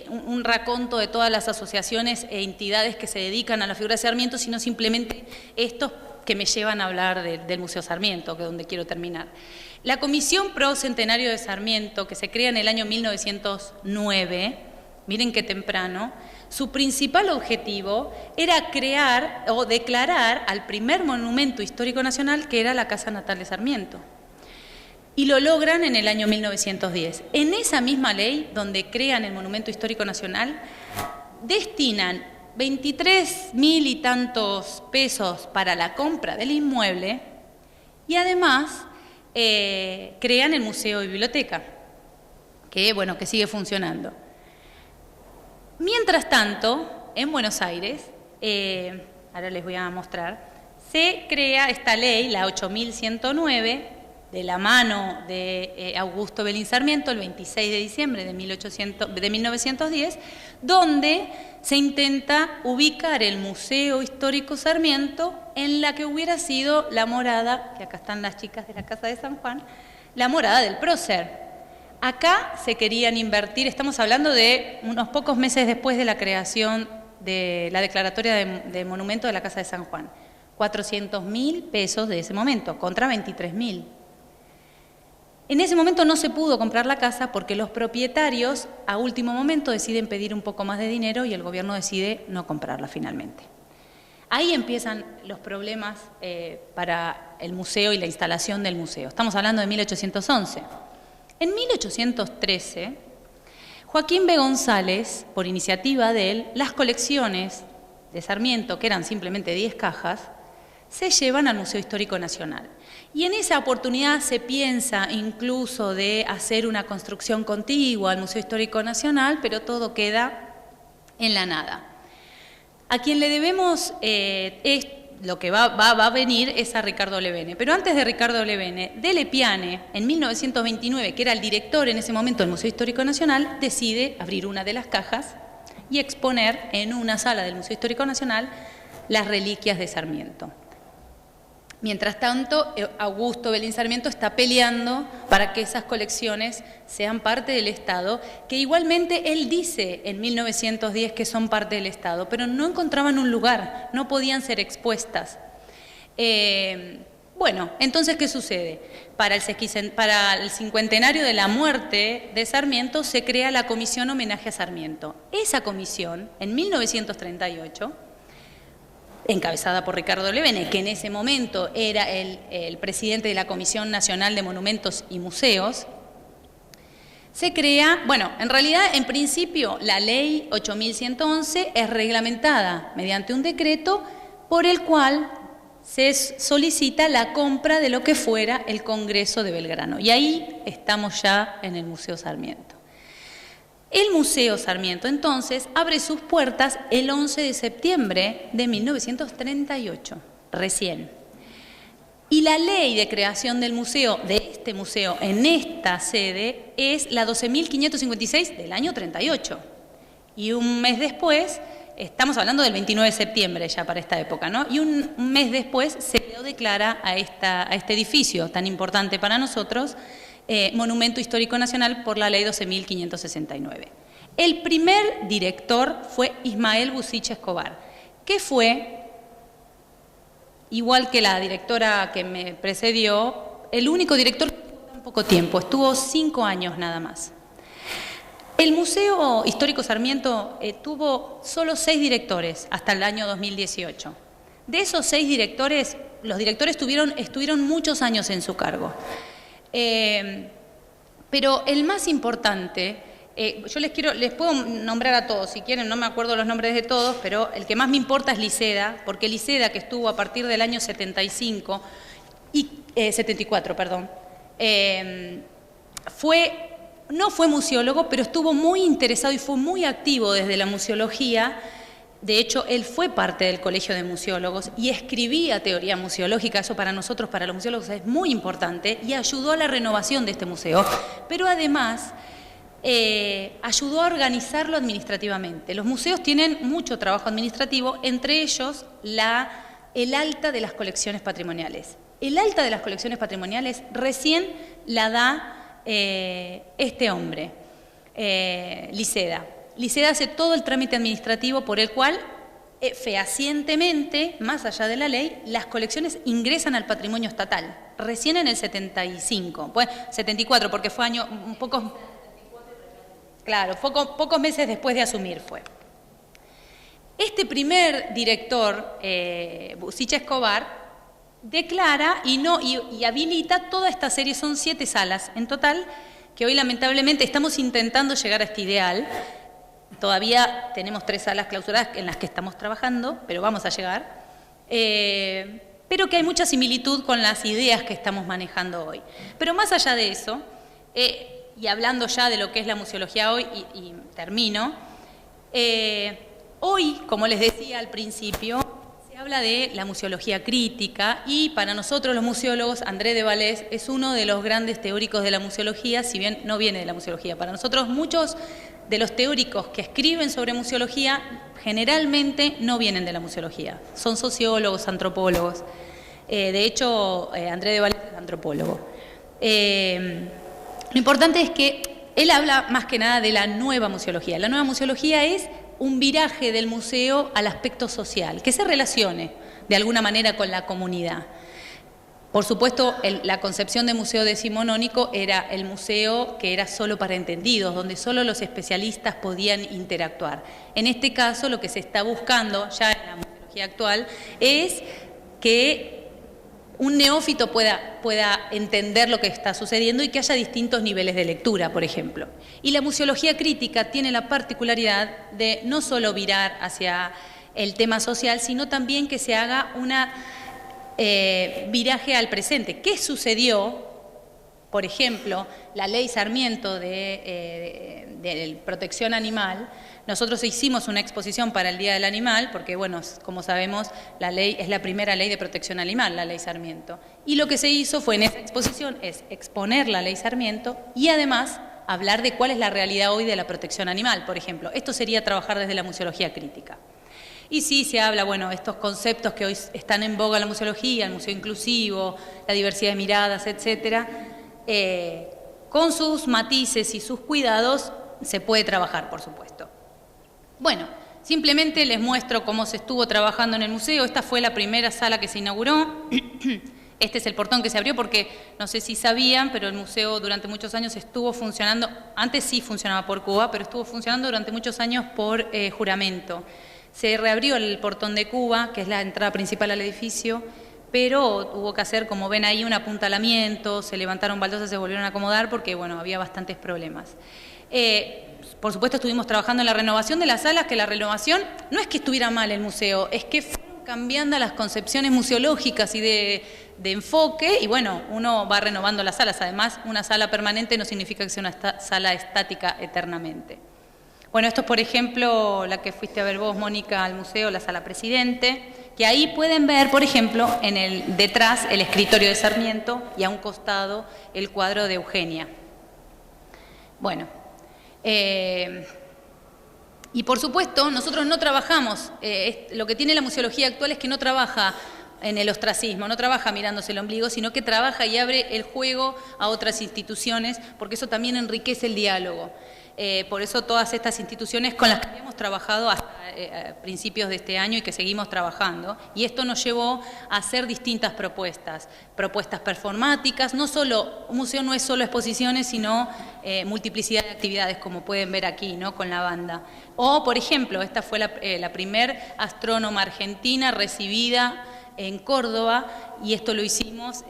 un raconto de todas las asociaciones e entidades que se dedican a la figura de Sarmiento, sino simplemente estos que me llevan a hablar del Museo Sarmiento, que es donde quiero terminar. La Comisión Pro Centenario de Sarmiento, que se crea en el año 1909, miren qué temprano, su principal objetivo era crear o declarar al primer monumento histórico nacional, que era la casa natal de Sarmiento. Y lo logran en el año 1910. En esa misma ley, donde crean el monumento histórico nacional, destinan 23.000 y tantos pesos para la compra del inmueble y además crean el museo y biblioteca, que, bueno, que sigue funcionando. Mientras tanto, en Buenos Aires, ahora les voy a mostrar, se crea esta ley, la 8109, de la mano de Augusto Belín Sarmiento, el 26 de diciembre de 1910, donde se intenta ubicar el Museo Histórico Sarmiento en la que hubiera sido la morada, que acá están las chicas de la Casa de San Juan, la morada del prócer. Acá se querían invertir, estamos hablando de unos pocos meses después de la creación de la declaratoria de monumento de la Casa de San Juan. 400.000 pesos de ese momento, contra 23.000. En ese momento no se pudo comprar la casa porque los propietarios a último momento deciden pedir un poco más de dinero y el gobierno decide no comprarla finalmente. Ahí empiezan los problemas para el museo y la instalación del museo. Estamos hablando de 1811. En 1813, Joaquín B. González, por iniciativa de él, las colecciones de Sarmiento, que eran simplemente 10 cajas, se llevan al Museo Histórico Nacional. Y en esa oportunidad se piensa incluso de hacer una construcción contigua al Museo Histórico Nacional, pero todo queda en la nada. A quien le debemos lo que va a venir es a Ricardo Levene. Pero antes de Ricardo Levene, De Lepiane, en 1929, que era el director en ese momento del Museo Histórico Nacional, decide abrir una de las cajas y exponer en una sala del Museo Histórico Nacional las reliquias de Sarmiento. Mientras tanto, Augusto Belín Sarmiento está peleando para que esas colecciones sean parte del Estado, que igualmente él dice en 1910 que son parte del Estado, pero no encontraban un lugar, no podían ser expuestas. Bueno, entonces, ¿qué sucede? Para el cincuentenario de la muerte de Sarmiento se crea la Comisión Homenaje a Sarmiento. Esa comisión, en 1938, encabezada por Ricardo Levene, que en ese momento era el presidente de la Comisión Nacional de Monumentos y Museos, se crea, bueno, en realidad, en principio, la ley 8111 es reglamentada mediante un decreto por el cual se solicita la compra de lo que fuera el Congreso de Belgrano. Y ahí estamos ya en el Museo Sarmiento. El Museo Sarmiento, entonces, abre sus puertas el 11 de septiembre de 1938, recién. Y la ley de creación del museo, de este museo, en esta sede, es la 12.556 del año 38. Y un mes después, estamos hablando del 29 de septiembre ya para esta época, ¿no? Y un mes después se lo declara a este edificio tan importante para nosotros, Monumento Histórico Nacional por la ley 12.569. El primer director fue Ismael Busich Escobar, que fue, igual que la directora que me precedió, el único director que estuvo tan poco tiempo, estuvo 5 años nada más. El Museo Histórico Sarmiento tuvo solo 6 directores hasta el año 2018. De esos 6 directores, los directores estuvieron muchos años en su cargo. Pero el más importante, yo les puedo nombrar a todos, si quieren, no me acuerdo los nombres de todos, pero el que más me importa es Liceda, porque Liceda, que estuvo a partir del año 74, no fue museólogo, pero estuvo muy interesado y fue muy activo desde la museología. De hecho, él fue parte del Colegio de Museólogos y escribía teoría museológica. Eso para nosotros, para los museólogos, es muy importante y ayudó a la renovación de este museo. Pero además, ayudó a organizarlo administrativamente. Los museos tienen mucho trabajo administrativo, entre ellos el alta de las colecciones patrimoniales. El alta de las colecciones patrimoniales recién la da este hombre, Liceda. Liceda hace todo el trámite administrativo por el cual, fehacientemente, más allá de la ley, las colecciones ingresan al patrimonio estatal, recién en el 75, pues 74, porque fue pocos meses después de asumir fue. Este primer director, Busich Escobar, declara y habilita toda esta serie, son 7 salas en total, que hoy lamentablemente estamos intentando llegar a este ideal. Todavía tenemos 3 salas clausuradas en las que estamos trabajando, pero vamos a llegar. Pero que hay mucha similitud con las ideas que estamos manejando hoy. Pero más allá de eso, y hablando ya de lo que es la museología hoy, y termino, hoy, como les decía al principio, se habla de la museología crítica y para nosotros los museólogos, André de Vallès es uno de los grandes teóricos de la museología, si bien no viene de la museología. Para nosotros muchos de los teóricos que escriben sobre museología generalmente no vienen de la museología, son sociólogos, antropólogos. De hecho, André de Vallès es antropólogo. Lo importante es que él habla más que nada de la nueva museología. La nueva museología es un viraje del museo al aspecto social, que se relacione de alguna manera con la comunidad. Por supuesto, la concepción de museo decimonónico era el museo que era solo para entendidos, donde solo los especialistas podían interactuar. En este caso, lo que se está buscando ya en la museología actual es que un neófito pueda entender lo que está sucediendo y que haya distintos niveles de lectura, por ejemplo. Y la museología crítica tiene la particularidad de no solo virar hacia el tema social, sino también que se haga una viraje al presente. ¿Qué sucedió? Por ejemplo, la ley Sarmiento de protección animal. Nosotros hicimos una exposición para el Día del Animal, porque, bueno, como sabemos, la ley es la primera ley de protección animal, la ley Sarmiento. Y lo que se hizo fue en esa exposición es exponer la ley Sarmiento y además hablar de cuál es la realidad hoy de la protección animal, por ejemplo. Esto sería trabajar desde la museología crítica. Y sí, se habla, bueno, estos conceptos que hoy están en boga en la museología, el museo inclusivo, la diversidad de miradas, etcétera, con sus matices y sus cuidados se puede trabajar, por supuesto. Bueno, simplemente les muestro cómo se estuvo trabajando en el museo. Esta fue la primera sala que se inauguró. Este es el portón que se abrió porque, no sé si sabían, pero el museo durante muchos años estuvo funcionando, antes sí funcionaba por Cuba, pero estuvo funcionando durante muchos años por juramento. Se reabrió el portón de Cuba, que es la entrada principal al edificio, pero hubo que hacer, como ven ahí, un apuntalamiento, se levantaron baldosas, se volvieron a acomodar porque, bueno, había bastantes problemas. Por supuesto estuvimos trabajando en la renovación de las salas, que la renovación no es que estuviera mal el museo, es que fueron cambiando las concepciones museológicas y de enfoque, y bueno, uno va renovando las salas. Además, una sala permanente no significa que sea una sala estática eternamente. Bueno, esto es, por ejemplo, la que fuiste a ver vos, Mónica, al museo, la sala Presidente, que ahí pueden ver, por ejemplo, detrás el escritorio de Sarmiento y a un costado el cuadro de Eugenia. Bueno, y por supuesto, nosotros no trabajamos, lo que tiene la museología actual es que no trabaja en el ostracismo, no trabaja mirándose el ombligo, sino que trabaja y abre el juego a otras instituciones, porque eso también enriquece el diálogo. Por eso todas estas instituciones con las que hemos trabajado hasta principios de este año y que seguimos trabajando, y esto nos llevó a hacer distintas propuestas performáticas. No solo, un museo no es solo exposiciones, sino multiplicidad de actividades, como pueden ver aquí, ¿no?, con la banda. O, por ejemplo, esta fue la primer astrónoma argentina recibida en Córdoba, y esto lo hicimos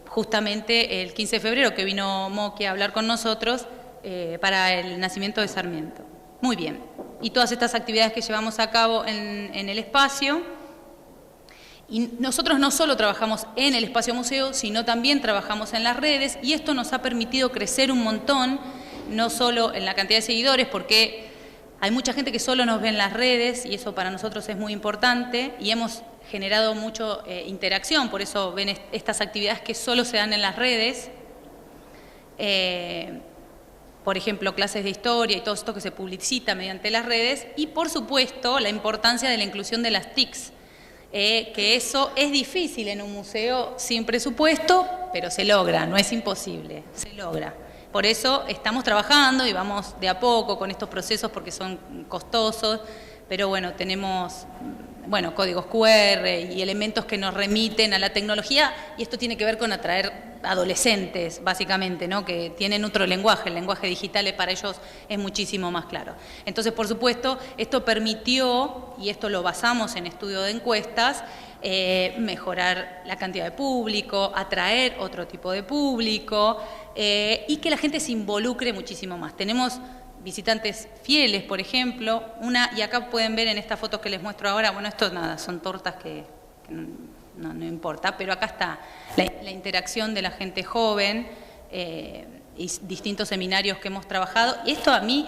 justamente el 15 de febrero, que vino Moqui a hablar con nosotros, para el nacimiento de Sarmiento. Muy bien. Y todas estas actividades que llevamos a cabo en el espacio. Y nosotros no solo trabajamos en el espacio museo, sino también trabajamos en las redes, y esto nos ha permitido crecer un montón, no solo en la cantidad de seguidores, porque hay mucha gente que solo nos ve en las redes, y eso para nosotros es muy importante, y hemos generado mucha interacción, por eso ven estas actividades que solo se dan en las redes. Por ejemplo, clases de historia y todo esto que se publicita mediante las redes, y por supuesto la importancia de la inclusión de las TICs, que eso es difícil en un museo sin presupuesto, pero se logra, no es imposible, se logra. Por eso estamos trabajando y vamos de a poco con estos procesos porque son costosos, pero bueno, tenemos códigos QR y elementos que nos remiten a la tecnología, y esto tiene que ver con atraer adolescentes, básicamente, ¿no?, que tienen otro lenguaje, el lenguaje digital para ellos es muchísimo más claro. Entonces, por supuesto, esto permitió, y esto lo basamos en estudio de encuestas, mejorar la cantidad de público, atraer otro tipo de público, y que la gente se involucre muchísimo más. Tenemos visitantes fieles, por ejemplo, y acá pueden ver en estas fotos que les muestro ahora, bueno, esto nada, son tortas que no importa, pero acá está la interacción de la gente joven y distintos seminarios que hemos trabajado. Y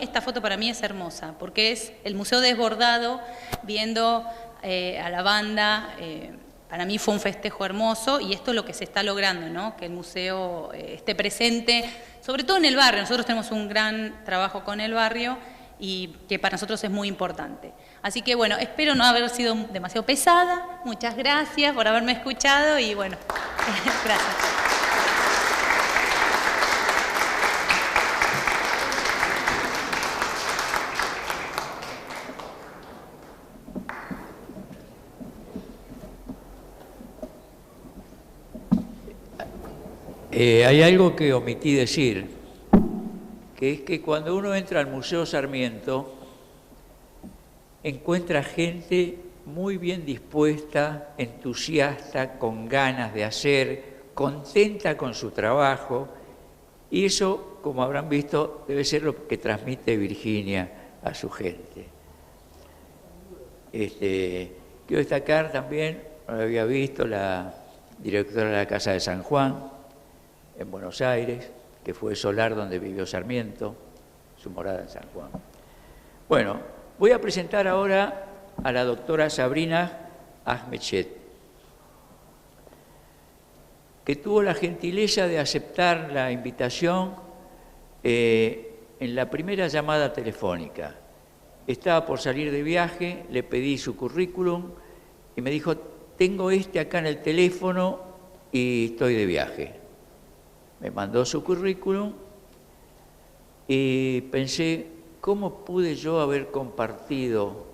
esta foto para mí es hermosa, porque es el museo desbordado, viendo a la banda. Para mí fue un festejo hermoso, y esto es lo que se está logrando, ¿no?, que el museo esté presente, sobre todo en el barrio. Nosotros tenemos un gran trabajo con el barrio y que para nosotros es muy importante. Así que bueno, espero no haber sido demasiado pesada. Muchas gracias por haberme escuchado y bueno, gracias. Hay algo que omití decir, que es que cuando uno entra al Museo Sarmiento, encuentra gente muy bien dispuesta, entusiasta, con ganas de hacer, contenta con su trabajo, y eso, como habrán visto, debe ser lo que transmite Virginia a su gente. Quiero destacar también, no lo había visto, la directora de la Casa de San Juan, en Buenos Aires, que fue el solar donde vivió Sarmiento, su morada en San Juan. Bueno, voy a presentar ahora a la doctora Sabrina Ahmedchet, que tuvo la gentileza de aceptar la invitación en la primera llamada telefónica. Estaba por salir de viaje, le pedí su currículum y me dijo, tengo acá en el teléfono y estoy de viaje. Me mandó su currículum y pensé, ¿cómo pude yo haber compartido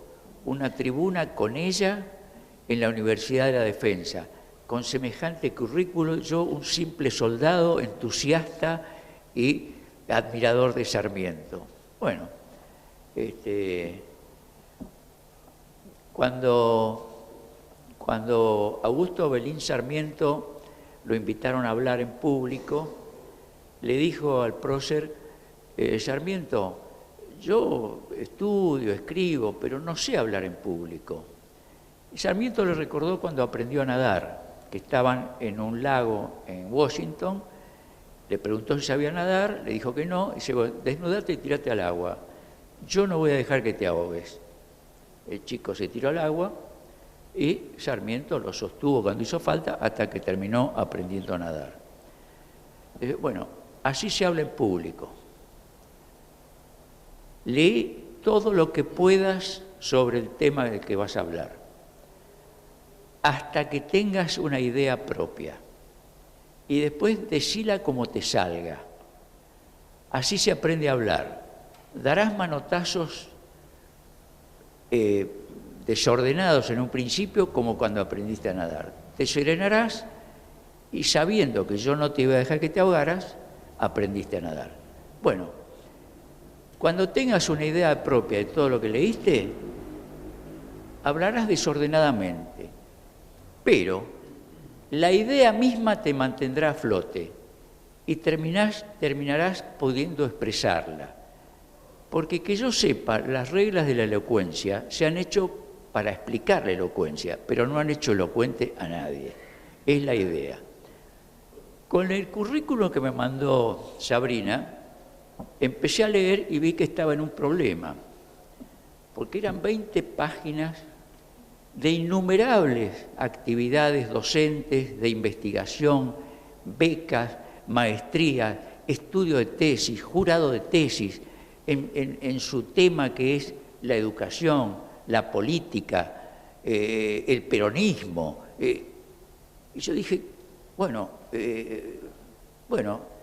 una tribuna con ella en la Universidad de la Defensa? Con semejante currículum, yo, un simple soldado entusiasta y admirador de Sarmiento. Bueno, cuando Augusto Belín Sarmiento lo invitaron a hablar en público, le dijo al prócer, Sarmiento, yo estudio, escribo, pero no sé hablar en público. Y Sarmiento le recordó cuando aprendió a nadar, que estaban en un lago en Washington, le preguntó si sabía nadar, le dijo que no, y dice, bueno, desnudate y tírate al agua. Yo no voy a dejar que te ahogues. El chico se tiró al agua y Sarmiento lo sostuvo cuando hizo falta hasta que terminó aprendiendo a nadar. Bueno, así se habla en público. Lee todo lo que puedas sobre el tema del que vas a hablar, hasta que tengas una idea propia. Y después decila como te salga. Así se aprende a hablar. Darás manotazos desordenados en un principio, como cuando aprendiste a nadar. Te serenarás y sabiendo que yo no te iba a dejar que te ahogaras, aprendiste a nadar. Bueno, cuando tengas una idea propia de todo lo que leíste, hablarás desordenadamente, pero la idea misma te mantendrá a flote y terminarás pudiendo expresarla. Porque que yo sepa, las reglas de la elocuencia se han hecho para explicar la elocuencia, pero no han hecho elocuente a nadie. Es la idea. Con el currículum que me mandó Sabrina, empecé a leer y vi que estaba en un problema, porque eran 20 páginas de innumerables actividades docentes, de investigación, becas, maestrías, estudio de tesis, jurado de tesis, en su tema que es la educación, la política, el peronismo. Y yo dije, bueno,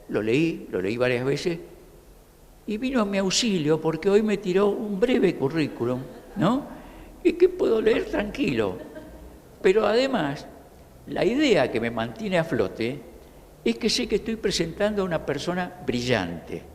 lo leí varias veces y vino a mi auxilio porque hoy me tiró un breve currículum, ¿no? Y que puedo leer tranquilo. Pero además, la idea que me mantiene a flote es que sé que estoy presentando a una persona brillante,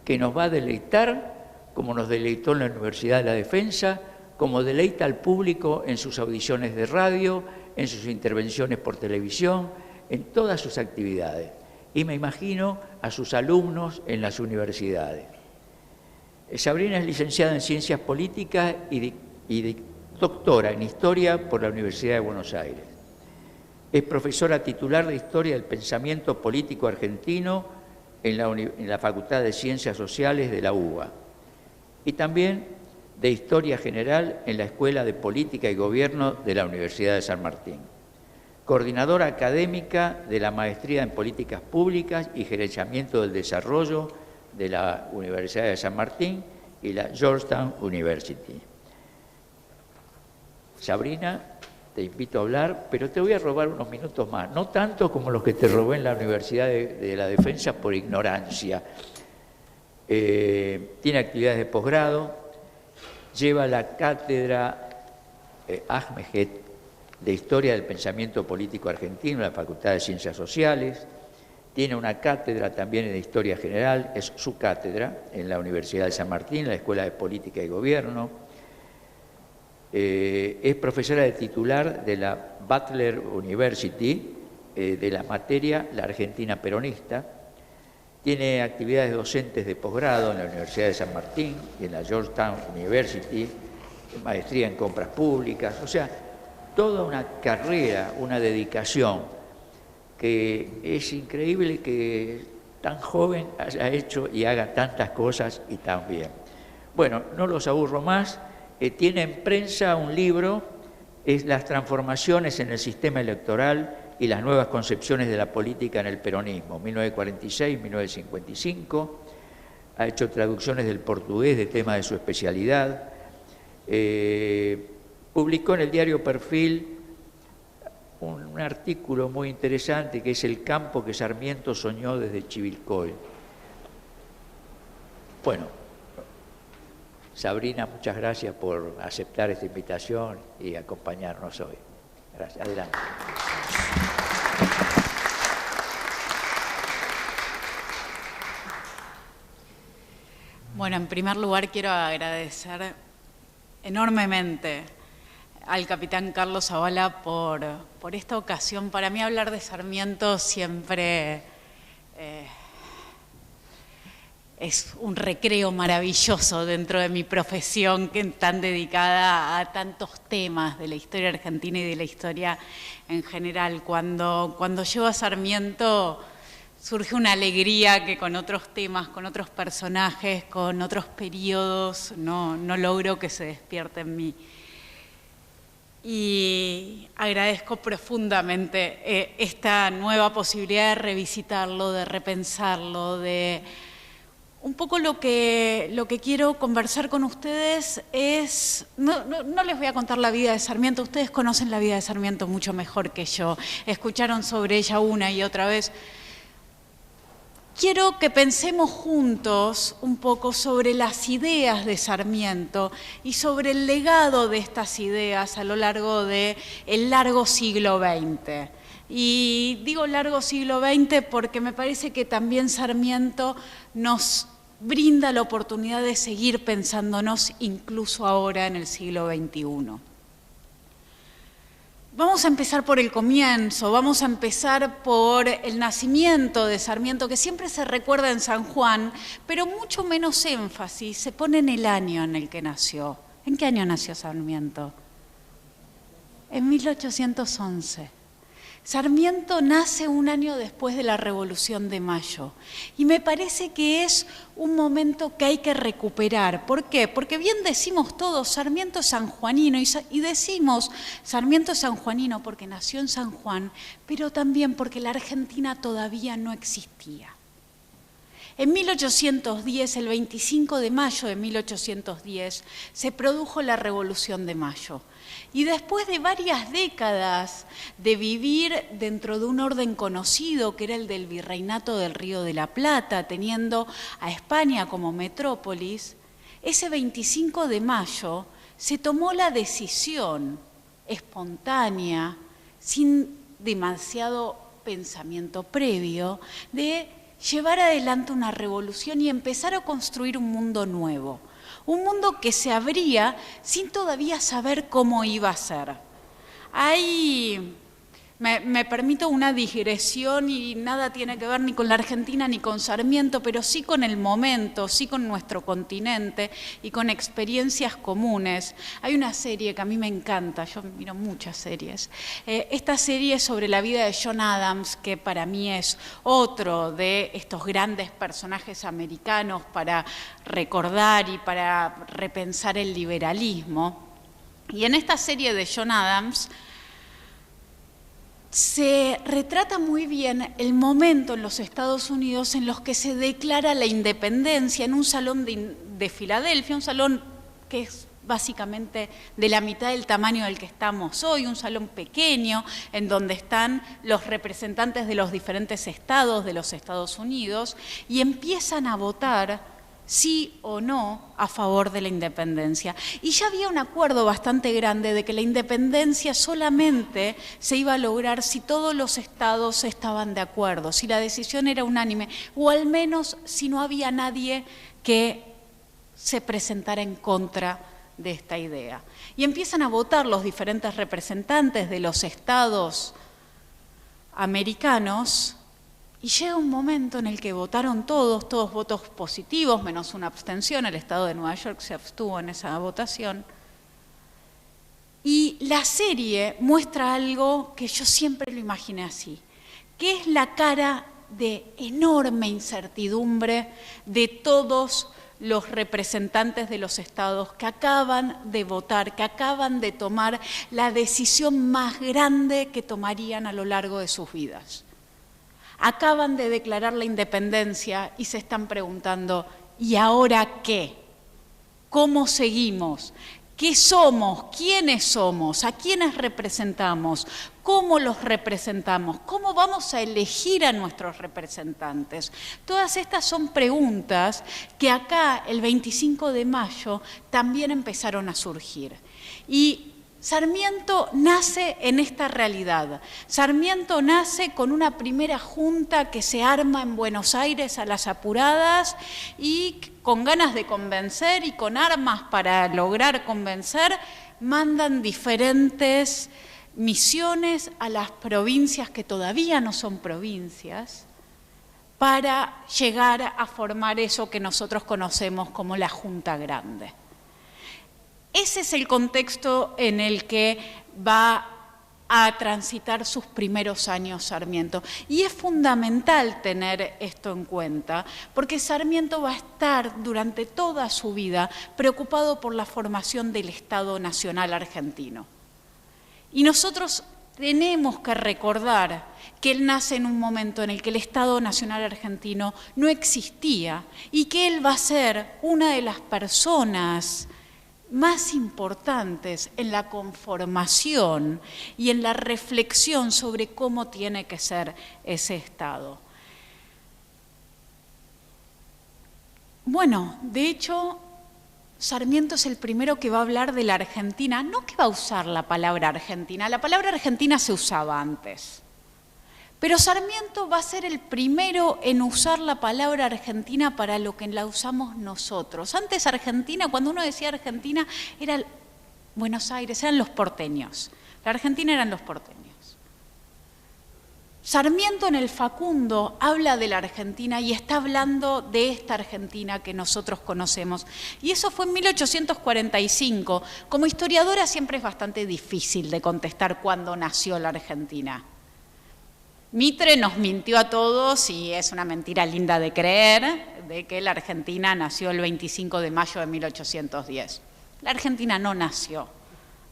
que nos va a deleitar, como nos deleitó en la Universidad de la Defensa, como deleita al público en sus audiciones de radio, en sus intervenciones por televisión, en todas sus actividades. Y me imagino a sus alumnos en las universidades. Sabrina es licenciada en Ciencias Políticas y doctora en Historia por la Universidad de Buenos Aires. Es profesora titular de Historia del Pensamiento Político Argentino en la Facultad de Ciencias Sociales de la UBA y también de Historia General en la Escuela de Política y Gobierno de la Universidad de San Martín. Coordinadora académica de la Maestría en Políticas Públicas y Gerenciamiento del Desarrollo de la Universidad de San Martín y la Georgetown University. Sabrina, te invito a hablar, pero te voy a robar unos minutos más, no tanto como los que te robé en la Universidad de la Defensa por ignorancia. Tiene actividades de posgrado, lleva la cátedra Ahmedchet de Historia del Pensamiento Político Argentino en la Facultad de Ciencias Sociales, Tiene una cátedra también en Historia General, es su cátedra en la Universidad de San Martín, la Escuela de Política y Gobierno. Es profesora de titular de la Butler University, de la materia La Argentina Peronista. Tiene actividades docentes de posgrado en la Universidad de San Martín y en la Georgetown University, maestría en compras públicas, o sea, toda una carrera, una dedicación, que es increíble que tan joven haya hecho y haga tantas cosas y tan bien. Bueno, no los aburro más. Tiene en prensa un libro, es Las transformaciones en el sistema electoral y las nuevas concepciones de la política en el peronismo, 1946-1955. Ha hecho traducciones del portugués de temas de su especialidad. Publicó en el diario Perfil un artículo muy interesante que es El campo que Sarmiento soñó desde Chivilcoy. Bueno, Sabrina, muchas gracias por aceptar esta invitación y acompañarnos hoy. Gracias. Adelante. Bueno, en primer lugar quiero agradecer enormemente al capitán Carlos Zavala por esta ocasión. Para mí hablar de Sarmiento siempre es un recreo maravilloso dentro de mi profesión, que tan dedicada a tantos temas de la historia argentina y de la historia en general. Cuando llego a Sarmiento surge una alegría que con otros temas, con otros personajes, con otros periodos, no logro que se despierte en mí. Y agradezco profundamente esta nueva posibilidad de revisitarlo, de repensarlo, de... Un poco lo que quiero conversar con ustedes es, no les voy a contar la vida de Sarmiento, ustedes conocen la vida de Sarmiento mucho mejor que yo, escucharon sobre ella una y otra vez. Quiero que pensemos juntos un poco sobre las ideas de Sarmiento y sobre el legado de estas ideas a lo largo del largo siglo XX. Y digo largo siglo XX porque me parece que también Sarmiento nos brinda la oportunidad de seguir pensándonos incluso ahora en el siglo XXI. Vamos a empezar por el comienzo, vamos a empezar por el nacimiento de Sarmiento, que siempre se recuerda en San Juan, pero mucho menos énfasis se pone en el año en el que nació. ¿En qué año nació Sarmiento? En 1811. Sarmiento nace un año después de la Revolución de Mayo y me parece que es un momento que hay que recuperar. ¿Por qué? Porque bien decimos todos, Sarmiento es sanjuanino y decimos Sarmiento es sanjuanino porque nació en San Juan, pero también porque la Argentina todavía no existía. En 1810, el 25 de mayo de 1810, se produjo la Revolución de Mayo. Y después de varias décadas de vivir dentro de un orden conocido, que era el del Virreinato del Río de la Plata, teniendo a España como metrópolis, ese 25 de mayo se tomó la decisión espontánea, sin demasiado pensamiento previo, de llevar adelante una revolución y empezar a construir un mundo nuevo. Un mundo que se abría sin todavía saber cómo iba a ser. Me permito una digresión y nada tiene que ver ni con la Argentina ni con Sarmiento, pero sí con el momento, sí con nuestro continente y con experiencias comunes. Hay una serie que a mí me encanta, yo miro muchas series. Esta serie es sobre la vida de John Adams, que para mí es otro de estos grandes personajes americanos para recordar y para repensar el liberalismo. Y en esta serie de John Adams se retrata muy bien el momento en los Estados Unidos en los que se declara la independencia en un salón de Filadelfia, un salón que es básicamente de la mitad del tamaño del que estamos hoy, un salón pequeño en donde están los representantes de los diferentes estados de los Estados Unidos y empiezan a votar sí o no a favor de la independencia. Y ya había un acuerdo bastante grande de que la independencia solamente se iba a lograr si todos los estados estaban de acuerdo, si la decisión era unánime, o al menos si no había nadie que se presentara en contra de esta idea. Y empiezan a votar los diferentes representantes de los estados americanos, y llega un momento en el que votaron todos votos positivos, menos una abstención. El estado de Nueva York se abstuvo en esa votación. Y la serie muestra algo que yo siempre lo imaginé así, que es la cara de enorme incertidumbre de todos los representantes de los estados que acaban de votar, que acaban de tomar la decisión más grande que tomarían a lo largo de sus vidas. Acaban de declarar la independencia y se están preguntando, ¿y ahora qué? ¿Cómo seguimos? ¿Qué somos? ¿Quiénes somos? ¿A quiénes representamos? ¿Cómo los representamos? ¿Cómo vamos a elegir a nuestros representantes? Todas estas son preguntas que acá, el 25 de mayo, también empezaron a surgir. Y Sarmiento nace en esta realidad. Sarmiento nace con una primera junta que se arma en Buenos Aires a las apuradas y con ganas de convencer y con armas para lograr convencer, mandan diferentes misiones a las provincias que todavía no son provincias para llegar a formar eso que nosotros conocemos como la Junta Grande. Ese es el contexto en el que va a transitar sus primeros años Sarmiento. Y es fundamental tener esto en cuenta, porque Sarmiento va a estar durante toda su vida preocupado por la formación del Estado Nacional argentino. Y nosotros tenemos que recordar que él nace en un momento en el que el Estado Nacional argentino no existía y que él va a ser una de las personas más importantes en la conformación y en la reflexión sobre cómo tiene que ser ese Estado. Bueno, de hecho, Sarmiento es el primero que va a hablar de la Argentina, no que va a usar la palabra Argentina se usaba antes. Pero Sarmiento va a ser el primero en usar la palabra Argentina para lo que la usamos nosotros. Antes Argentina, cuando uno decía Argentina, era Buenos Aires, eran los porteños. La Argentina eran los porteños. Sarmiento en el Facundo habla de la Argentina y está hablando de esta Argentina que nosotros conocemos. Y eso fue en 1845. Como historiadora siempre es bastante difícil de contestar cuándo nació la Argentina. Mitre nos mintió a todos y es una mentira linda de creer de que la Argentina nació el 25 de mayo de 1810. La Argentina no nació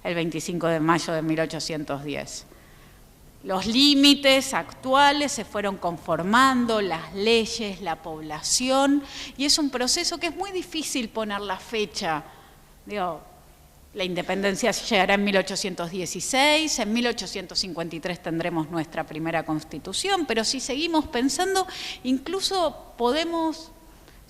el 25 de mayo de 1810. Los límites actuales se fueron conformando, las leyes, la población, y es un proceso que es muy difícil poner la fecha. La independencia llegará en 1816, en 1853 tendremos nuestra primera constitución, pero si seguimos pensando, incluso podemos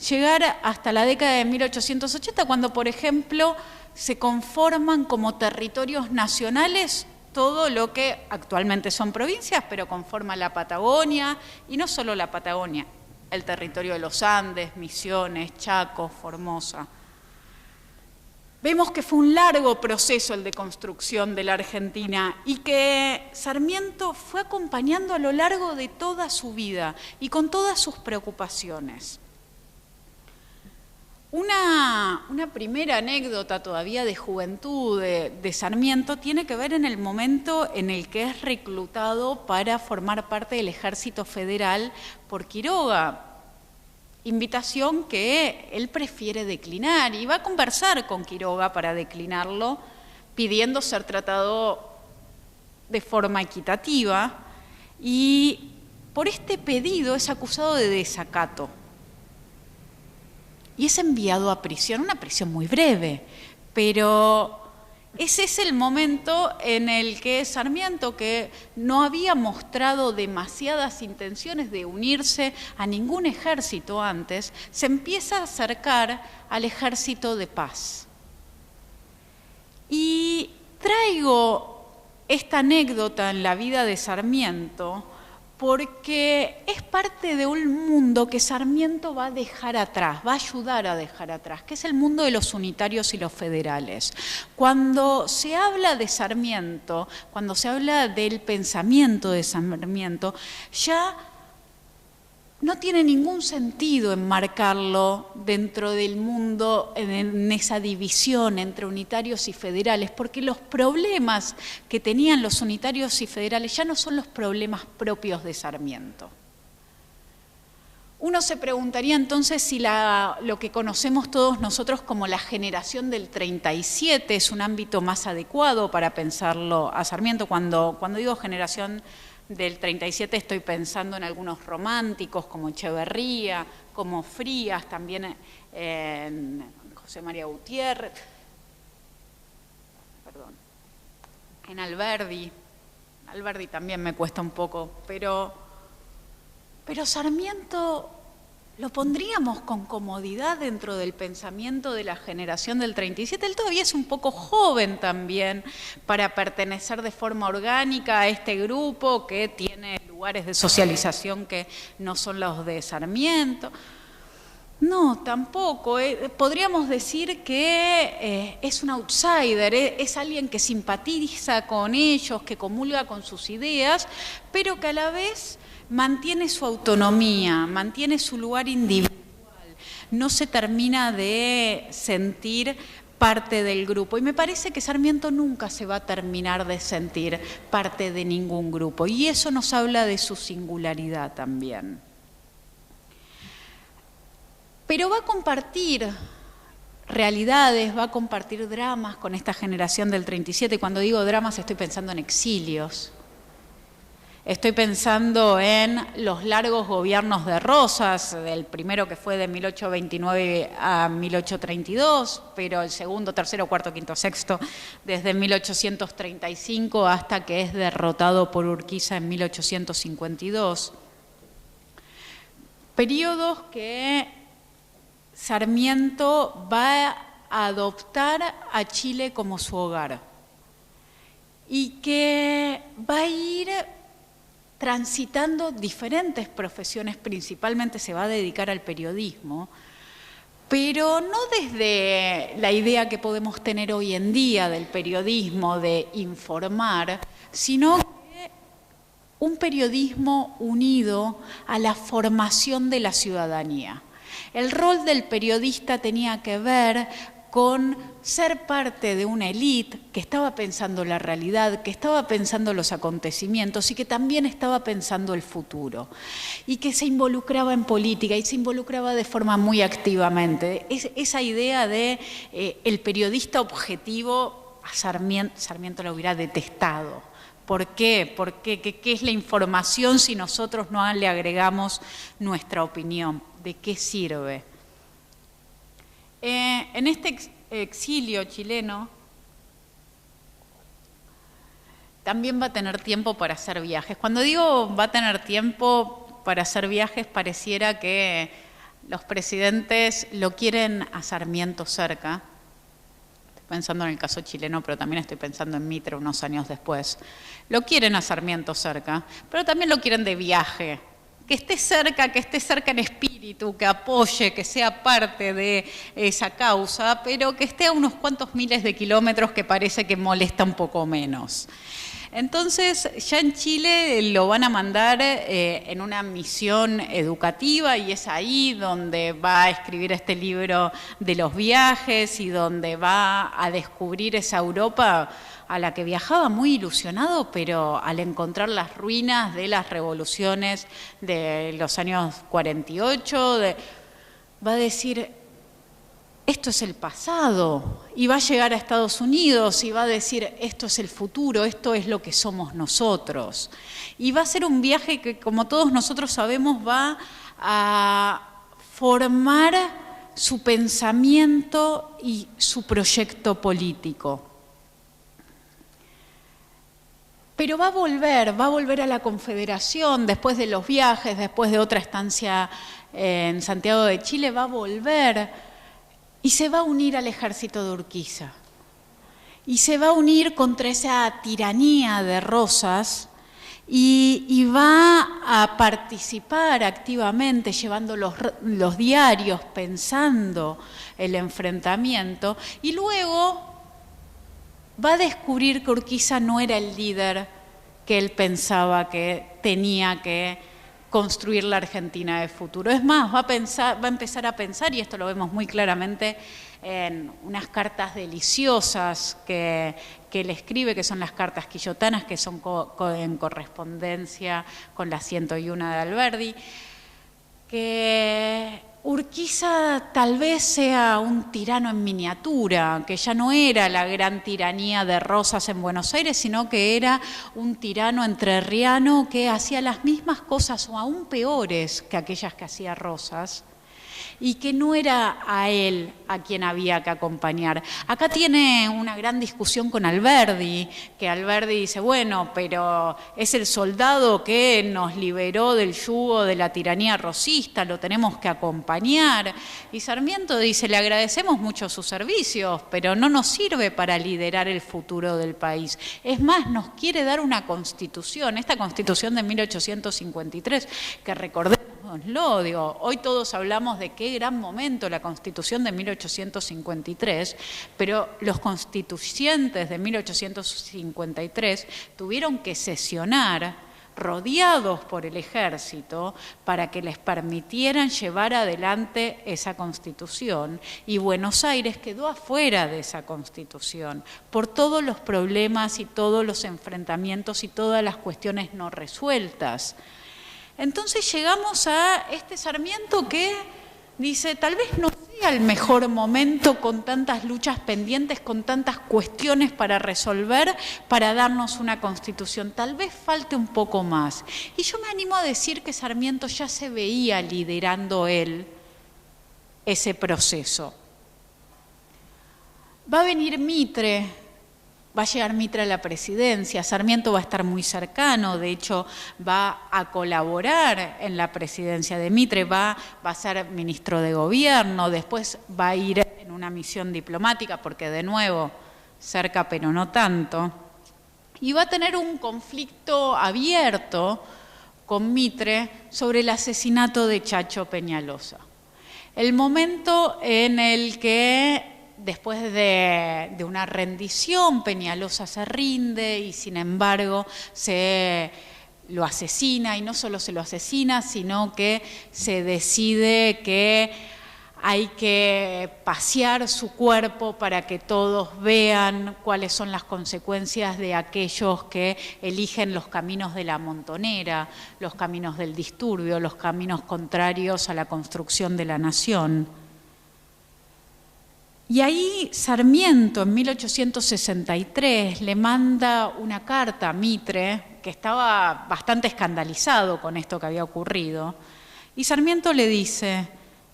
llegar hasta la década de 1880, cuando, por ejemplo, se conforman como territorios nacionales todo lo que actualmente son provincias, pero conforma la Patagonia, y no solo la Patagonia, el territorio de los Andes, Misiones, Chaco, Formosa. Vemos que fue un largo proceso el de construcción de la Argentina y que Sarmiento fue acompañando a lo largo de toda su vida y con todas sus preocupaciones. Una primera anécdota todavía de juventud de Sarmiento tiene que ver en el momento en el que es reclutado para formar parte del Ejército Federal por Quiroga. Invitación que él prefiere declinar y va a conversar con Quiroga para declinarlo, pidiendo ser tratado de forma equitativa, y por este pedido es acusado de desacato y es enviado a prisión, una prisión muy breve, pero Ese es el momento en el que Sarmiento, que no había mostrado demasiadas intenciones de unirse a ningún ejército antes, se empieza a acercar al ejército de paz. Y traigo esta anécdota en la vida de Sarmiento porque es parte de un mundo que Sarmiento va a dejar atrás, va a ayudar a dejar atrás, que es el mundo de los unitarios y los federales. Cuando se habla de Sarmiento, cuando se habla del pensamiento de Sarmiento, ya no tiene ningún sentido enmarcarlo dentro del mundo, en esa división entre unitarios y federales, porque los problemas que tenían los unitarios y federales ya no son los problemas propios de Sarmiento. Uno se preguntaría entonces si lo que conocemos todos nosotros como la generación del 37 es un ámbito más adecuado para pensarlo a Sarmiento. Cuando digo generación del 37 estoy pensando en algunos románticos como Echeverría, como Frías, también en José María Gutiérrez, en Alberdi. Alberdi también me cuesta un poco, pero Sarmiento lo pondríamos con comodidad dentro del pensamiento de la generación del 37. Él todavía es un poco joven también para pertenecer de forma orgánica a este grupo que tiene lugares de socialización que no son los de Sarmiento. No, tampoco. Podríamos decir que es un outsider, es alguien que simpatiza con ellos, que comulga con sus ideas, pero que a la vez mantiene su autonomía, mantiene su lugar individual, no se termina de sentir parte del grupo. Y me parece que Sarmiento nunca se va a terminar de sentir parte de ningún grupo, y eso nos habla de su singularidad también. Pero va a compartir realidades, va a compartir dramas con esta generación del 37. Cuando digo dramas estoy pensando en exilios. Estoy pensando en los largos gobiernos de Rosas, el primero que fue de 1829 a 1832, pero el segundo, tercero, cuarto, quinto, sexto, desde 1835 hasta que es derrotado por Urquiza en 1852. Periodos que Sarmiento va a adoptar a Chile como su hogar y que va a ir transitando diferentes profesiones, principalmente se va a dedicar al periodismo, pero no desde la idea que podemos tener hoy en día del periodismo, de informar, sino que un periodismo unido a la formación de la ciudadanía. El rol del periodista tenía que ver con ser parte de una élite que estaba pensando la realidad, que estaba pensando los acontecimientos y que también estaba pensando el futuro, y que se involucraba en política y se involucraba de forma muy activamente. Esa idea de el periodista objetivo, a Sarmiento lo hubiera detestado. ¿Por qué? ¿Qué es la información si nosotros no le agregamos nuestra opinión? ¿De qué sirve? En este exilio chileno también va a tener tiempo para hacer viajes. Cuando digo va a tener tiempo para hacer viajes, pareciera que los presidentes lo quieren a Sarmiento cerca. Estoy pensando en el caso chileno, pero también estoy pensando en Mitre unos años después. Lo quieren a Sarmiento cerca, pero también lo quieren de viaje. Que esté cerca en espíritu, que apoye, que sea parte de esa causa, pero que esté a unos cuantos miles de kilómetros, que parece que molesta un poco menos. Entonces, ya en Chile lo van a mandar en una misión educativa, y es ahí donde va a escribir este libro de los viajes y donde va a descubrir esa Europa a la que viajaba muy ilusionado, pero al encontrar las ruinas de las revoluciones de los años 48, va a decir, esto es el pasado, y va a llegar a Estados Unidos y va a decir, esto es el futuro, esto es lo que somos nosotros. Y va a ser un viaje que, como todos nosotros sabemos, va a formar su pensamiento y su proyecto político. Pero va a volver a la Confederación, después de los viajes, después de otra estancia en Santiago de Chile, va a volver y se va a unir al ejército de Urquiza. Y se va a unir contra esa tiranía de Rosas y va a participar activamente, llevando los diarios, pensando el enfrentamiento, y luego va a descubrir que Urquiza no era el líder que él pensaba que tenía que construir la Argentina de futuro. Es más, va a empezar a pensar, y esto lo vemos muy claramente en unas cartas deliciosas que él escribe, que son las cartas quillotanas, que son en correspondencia con la 101 de Alberdi, que Urquiza tal vez sea un tirano en miniatura, que ya no era la gran tiranía de Rosas en Buenos Aires, sino que era un tirano entrerriano que hacía las mismas cosas o aún peores que aquellas que hacía Rosas, y que no era a él a quien había que acompañar. Acá tiene una gran discusión con Alberdi, que Alberdi dice, bueno, pero es el soldado que nos liberó del yugo de la tiranía rosista, lo tenemos que acompañar. Y Sarmiento dice, le agradecemos mucho sus servicios, pero no nos sirve para liderar el futuro del país. Es más, nos quiere dar una constitución, esta constitución de 1853, que recordémoslo, digo, hoy todos hablamos de qué gran momento la Constitución de 1853, pero los constituyentes de 1853 tuvieron que sesionar rodeados por el ejército para que les permitieran llevar adelante esa Constitución, y Buenos Aires quedó afuera de esa Constitución por todos los problemas y todos los enfrentamientos y todas las cuestiones no resueltas. Entonces llegamos a este Sarmiento que dice, tal vez no sea el mejor momento con tantas luchas pendientes, con tantas cuestiones para resolver, para darnos una constitución. Tal vez falte un poco más. Y yo me animo a decir que Sarmiento ya se veía liderando él ese proceso. Va a venir Mitre. Va a llegar Mitre a la presidencia, Sarmiento va a estar muy cercano, de hecho va a colaborar en la presidencia de Mitre, va a ser ministro de gobierno, después va a ir en una misión diplomática, porque de nuevo, cerca pero no tanto, y va a tener un conflicto abierto con Mitre sobre el asesinato de Chacho Peñalosa. El momento en el que después de una rendición, Peñalosa se rinde y sin embargo se lo asesina, y no solo se lo asesina, sino que se decide que hay que pasear su cuerpo para que todos vean cuáles son las consecuencias de aquellos que eligen los caminos de la montonera, los caminos del disturbio, los caminos contrarios a la construcción de la nación. Y ahí Sarmiento, en 1863, le manda una carta a Mitre, que estaba bastante escandalizado con esto que había ocurrido, y Sarmiento le dice,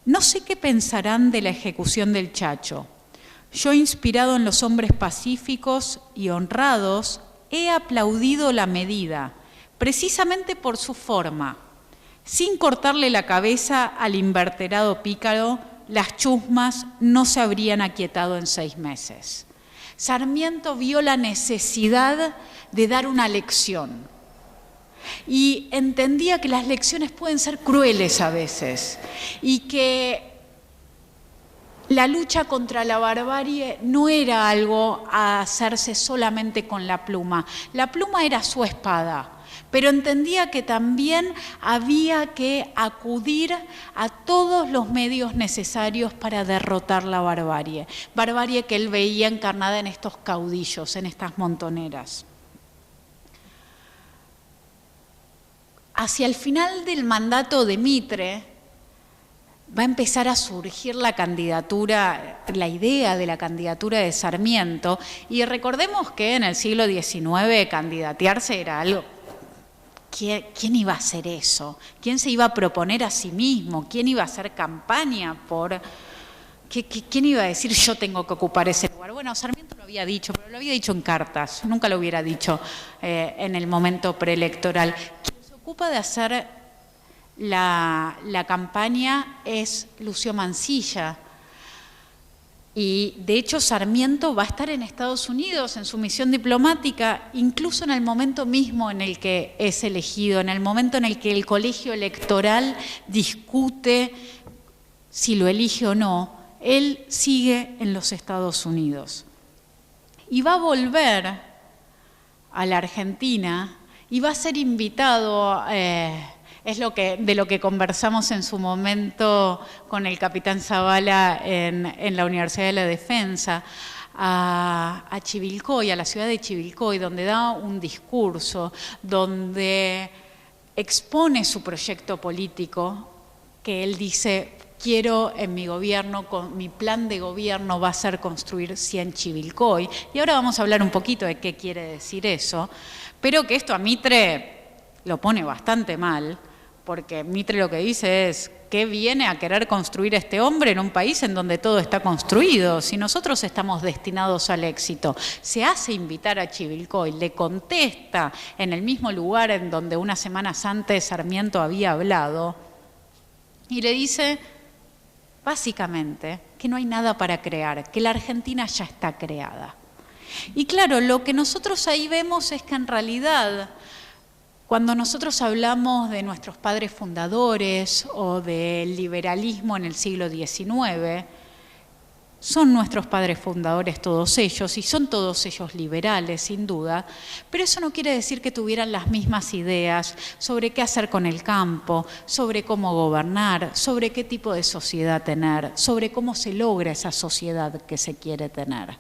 no sé qué pensarán de la ejecución del Chacho. Yo, inspirado en los hombres pacíficos y honrados, he aplaudido la medida, precisamente por su forma. Sin cortarle la cabeza al inverterado pícaro, las chusmas no se habrían aquietado en 6 meses. Sarmiento vio la necesidad de dar una lección y entendía que las lecciones pueden ser crueles a veces y que la lucha contra la barbarie no era algo a hacerse solamente con la pluma. La pluma era su espada, pero entendía que también había que acudir a todos los medios necesarios para derrotar la barbarie. Barbarie que él veía encarnada en estos caudillos, en estas montoneras. Hacia el final del mandato de Mitre va a empezar a surgir la idea de la candidatura de Sarmiento, y recordemos que en el siglo XIX candidatearse era algo. ¿Quién iba a hacer eso? ¿Quién se iba a proponer a sí mismo? ¿Quién iba a hacer campaña por ¿quién iba a decir yo tengo que ocupar ese lugar? Bueno, Sarmiento lo había dicho, pero lo había dicho en cartas, nunca lo hubiera dicho en el momento preelectoral. Quien se ocupa de hacer la campaña es Lucio Mansilla. Y de hecho Sarmiento va a estar en Estados Unidos en su misión diplomática, incluso en el momento mismo en el que es elegido, en el momento en el que el colegio electoral discute si lo elige o no, él sigue en los Estados Unidos. Y va a volver a la Argentina y va a ser invitado, es de lo que conversamos en su momento con el capitán Zavala en la Universidad de la Defensa, a Chivilcoy, a la ciudad de Chivilcoy, donde da un discurso, donde expone su proyecto político, que él dice: quiero en mi gobierno, mi plan de gobierno va a ser construir 100 Chivilcoy. Y ahora vamos a hablar un poquito de qué quiere decir eso, pero que esto a Mitre lo pone bastante mal, porque Mitre lo que dice es: ¿qué viene a querer construir este hombre en un país en donde todo está construido? Si nosotros estamos destinados al éxito. Se hace invitar a Chivilcoy, le contesta en el mismo lugar en donde unas semanas antes Sarmiento había hablado, y le dice básicamente que no hay nada para crear, que la Argentina ya está creada. Y claro, lo que nosotros ahí vemos es que en realidad, cuando nosotros hablamos de nuestros padres fundadores o del liberalismo en el siglo XIX, son nuestros padres fundadores todos ellos, y son todos ellos liberales, sin duda, pero eso no quiere decir que tuvieran las mismas ideas sobre qué hacer con el campo, sobre cómo gobernar, sobre qué tipo de sociedad tener, sobre cómo se logra esa sociedad que se quiere tener.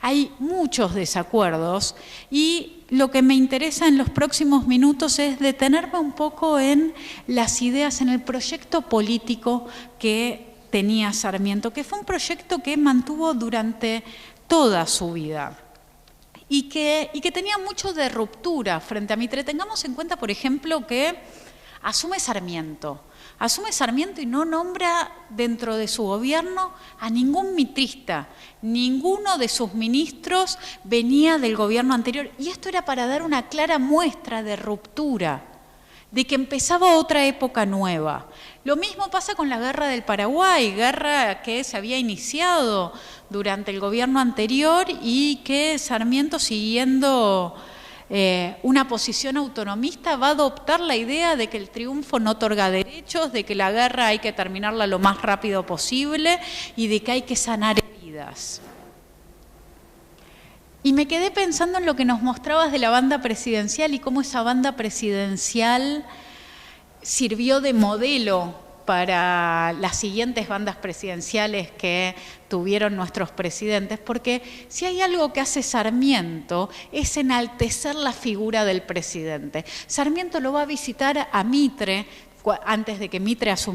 Hay muchos desacuerdos y lo que me interesa en los próximos minutos es detenerme un poco en las ideas, en el proyecto político que tenía Sarmiento, que fue un proyecto que mantuvo durante toda su vida y que tenía mucho de ruptura frente a Mitre. Tengamos en cuenta, por ejemplo, que asume Sarmiento y no nombra dentro de su gobierno a ningún mitrista. Ninguno de sus ministros venía del gobierno anterior, y esto era para dar una clara muestra de ruptura, de que empezaba otra época nueva. Lo mismo pasa con la Guerra del Paraguay, guerra que se había iniciado durante el gobierno anterior y que Sarmiento, siguiendo una posición autonomista, va a adoptar la idea de que el triunfo no otorga derechos, de que la guerra hay que terminarla lo más rápido posible y de que hay que sanar heridas. Y me quedé pensando en lo que nos mostrabas de la banda presidencial y cómo esa banda presidencial sirvió de modelo para las siguientes bandas presidenciales que tuvieron nuestros presidentes, porque si hay algo que hace Sarmiento es enaltecer la figura del presidente. Sarmiento lo va a visitar a Mitre antes de que Mitre antes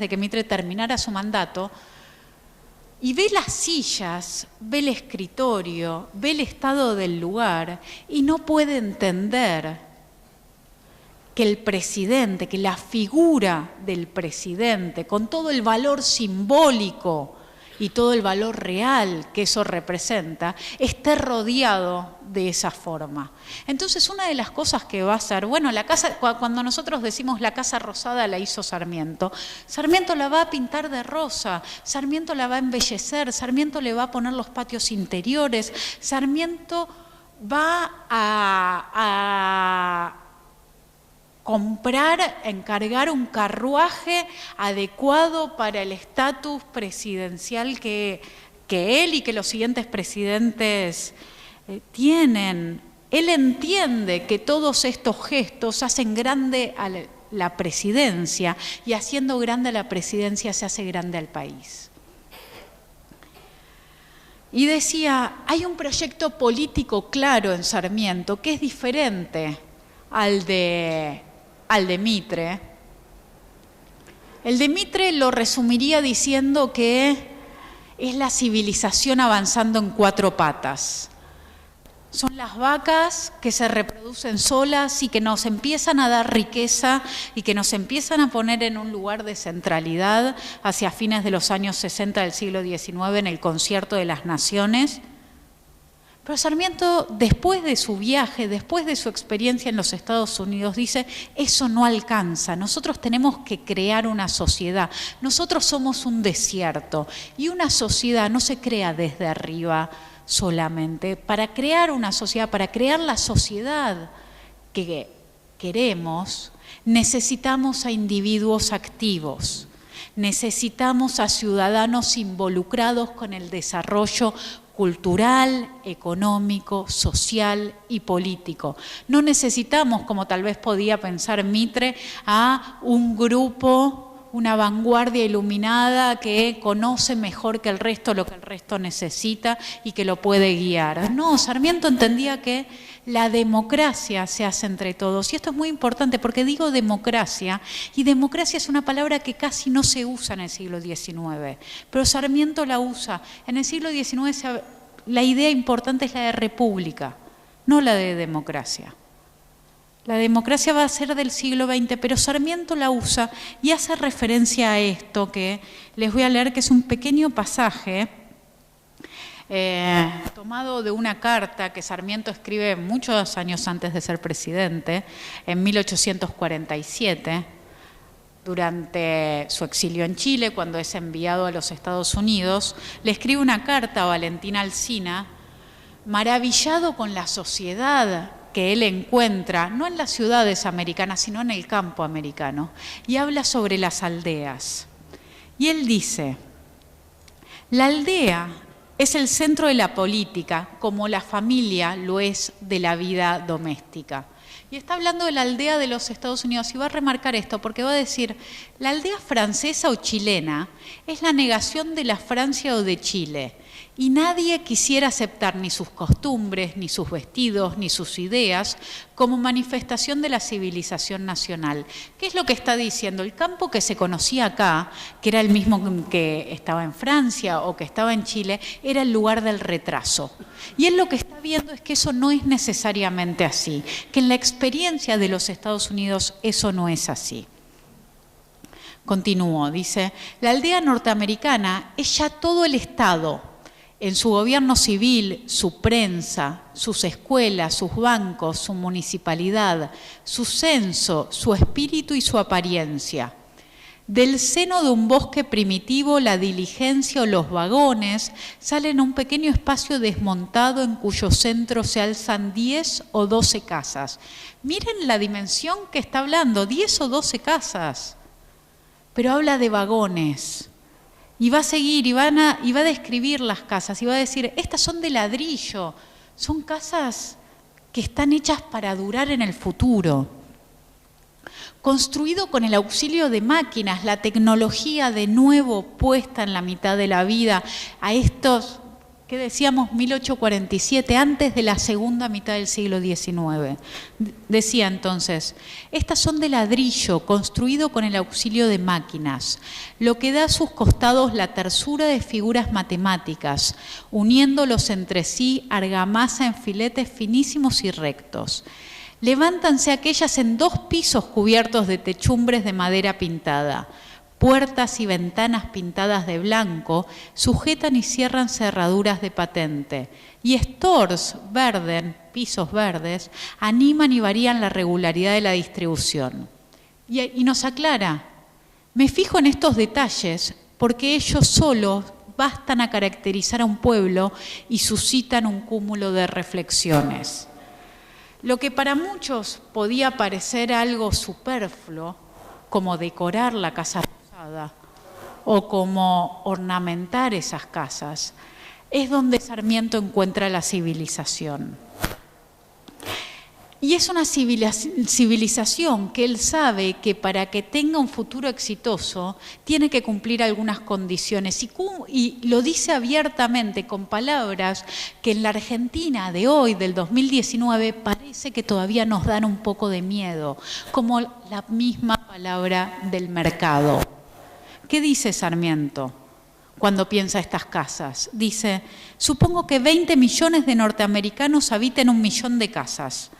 de que Mitre terminara su mandato, y ve las sillas, ve el escritorio, ve el estado del lugar y no puede entender que el presidente, que la figura del presidente, con todo el valor simbólico y todo el valor real que eso representa, esté rodeado de esa forma. Entonces, una de las cosas que va a hacer, bueno, la casa, cuando nosotros decimos la Casa Rosada la hizo Sarmiento, Sarmiento la va a pintar de rosa, Sarmiento la va a embellecer, Sarmiento le va a poner los patios interiores, Sarmiento va a encargar un carruaje adecuado para el estatus presidencial que él y que los siguientes presidentes tienen. Él entiende que todos estos gestos hacen grande a la presidencia, y haciendo grande a la presidencia se hace grande al país. Y decía, hay un proyecto político claro en Sarmiento que es diferente al de Mitre. El de Mitre lo resumiría diciendo que es la civilización avanzando en 4 patas. Son las vacas que se reproducen solas y que nos empiezan a dar riqueza y que nos empiezan a poner en un lugar de centralidad hacia fines de los años 60 del siglo XIX en el Concierto de las Naciones. Pero Sarmiento, después de su viaje, después de su experiencia en los Estados Unidos, dice, eso no alcanza, nosotros tenemos que crear una sociedad, nosotros somos un desierto y una sociedad no se crea desde arriba solamente. Para crear una sociedad, para crear la sociedad que queremos, necesitamos a individuos activos, necesitamos a ciudadanos involucrados con el desarrollo cultural, económico, social y político. No necesitamos, como tal vez podía pensar Mitre, a un grupo, una vanguardia iluminada que conoce mejor que el resto lo que el resto necesita y que lo puede guiar. No, Sarmiento entendía que la democracia se hace entre todos. Y esto es muy importante porque digo democracia, y democracia es una palabra que casi no se usa en el siglo XIX, pero Sarmiento la usa. En el siglo XIX la idea importante es la de república, no la de democracia. La democracia va a ser del siglo XX, pero Sarmiento la usa y hace referencia a esto que les voy a leer, que es un pequeño pasaje tomado de una carta que Sarmiento escribe muchos años antes de ser presidente, en 1847, durante su exilio en Chile, cuando es enviado a los Estados Unidos. Le escribe una carta a Valentina Alsina, maravillado con la sociedad que él encuentra, no en las ciudades americanas, sino en el campo americano, y habla sobre las aldeas. Y él dice, la aldea es el centro de la política, como la familia lo es de la vida doméstica. Y está hablando de la aldea de los Estados Unidos, y va a remarcar esto, porque va a decir, la aldea francesa o chilena es la negación de la Francia o de Chile, y nadie quisiera aceptar ni sus costumbres, ni sus vestidos, ni sus ideas como manifestación de la civilización nacional. ¿Qué es lo que está diciendo? El campo que se conocía acá, que era el mismo que estaba en Francia o que estaba en Chile, era el lugar del retraso. Y él lo que está viendo es que eso no es necesariamente así, que en la experiencia de los Estados Unidos eso no es así. Continúo, dice, la aldea norteamericana es ya todo el Estado, en su gobierno civil, su prensa, sus escuelas, sus bancos, su municipalidad, su censo, su espíritu y su apariencia. Del seno de un bosque primitivo, la diligencia o los vagones salen a un pequeño espacio desmontado en cuyo centro se alzan 10 o 12 casas. Miren la dimensión que está hablando, 10 o 12 casas. Pero habla de vagones. Y va a seguir y va a describir las casas y va a decir, estas son de ladrillo, son casas que están hechas para durar en el futuro. Construido con el auxilio de máquinas, la tecnología de nuevo puesta en la mitad de la vida a estos, ¿qué decíamos? 1847, antes de la segunda mitad del siglo XIX. Decía entonces, estas son de ladrillo, construido con el auxilio de máquinas, lo que da a sus costados la tersura de figuras matemáticas, uniéndolos entre sí argamasa en filetes finísimos y rectos. Levántanse aquellas en 2 pisos cubiertos de techumbres de madera pintada. Puertas y ventanas pintadas de blanco sujetan y cierran cerraduras de patente. Y stores verden, pisos verdes, animan y varían la regularidad de la distribución. Y nos aclara, me fijo en estos detalles porque ellos solos bastan a caracterizar a un pueblo y suscitan un cúmulo de reflexiones. Lo que para muchos podía parecer algo superfluo, como decorar la casa o como ornamentar esas casas, es donde Sarmiento encuentra la civilización. Y es una civilización que él sabe que para que tenga un futuro exitoso tiene que cumplir algunas condiciones y lo dice abiertamente con palabras que en la Argentina de hoy, del 2019, parece que todavía nos dan un poco de miedo, como la misma palabra del mercado. ¿Qué dice Sarmiento? cuando piensa estas casas. Dice, supongo que 20 millones de norteamericanos habitan 1 millón de casas.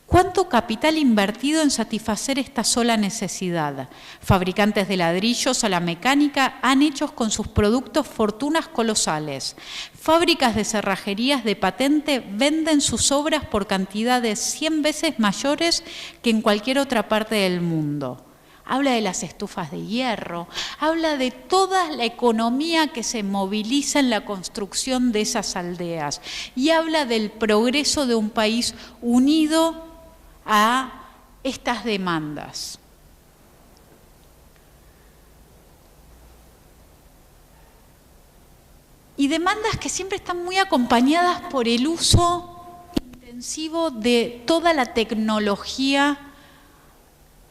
¿Cuánto capital invertido en satisfacer esta sola necesidad? Fabricantes de ladrillos a la mecánica han hecho con sus productos fortunas colosales. Fábricas de cerrajerías de patente venden sus obras por cantidades 100 veces mayores que en cualquier otra parte del mundo. Habla de las estufas de hierro, habla de toda la economía que se moviliza en la construcción de esas aldeas y habla del progreso de un país unido a estas demandas. Y demandas que siempre están muy acompañadas por el uso intensivo de toda la tecnología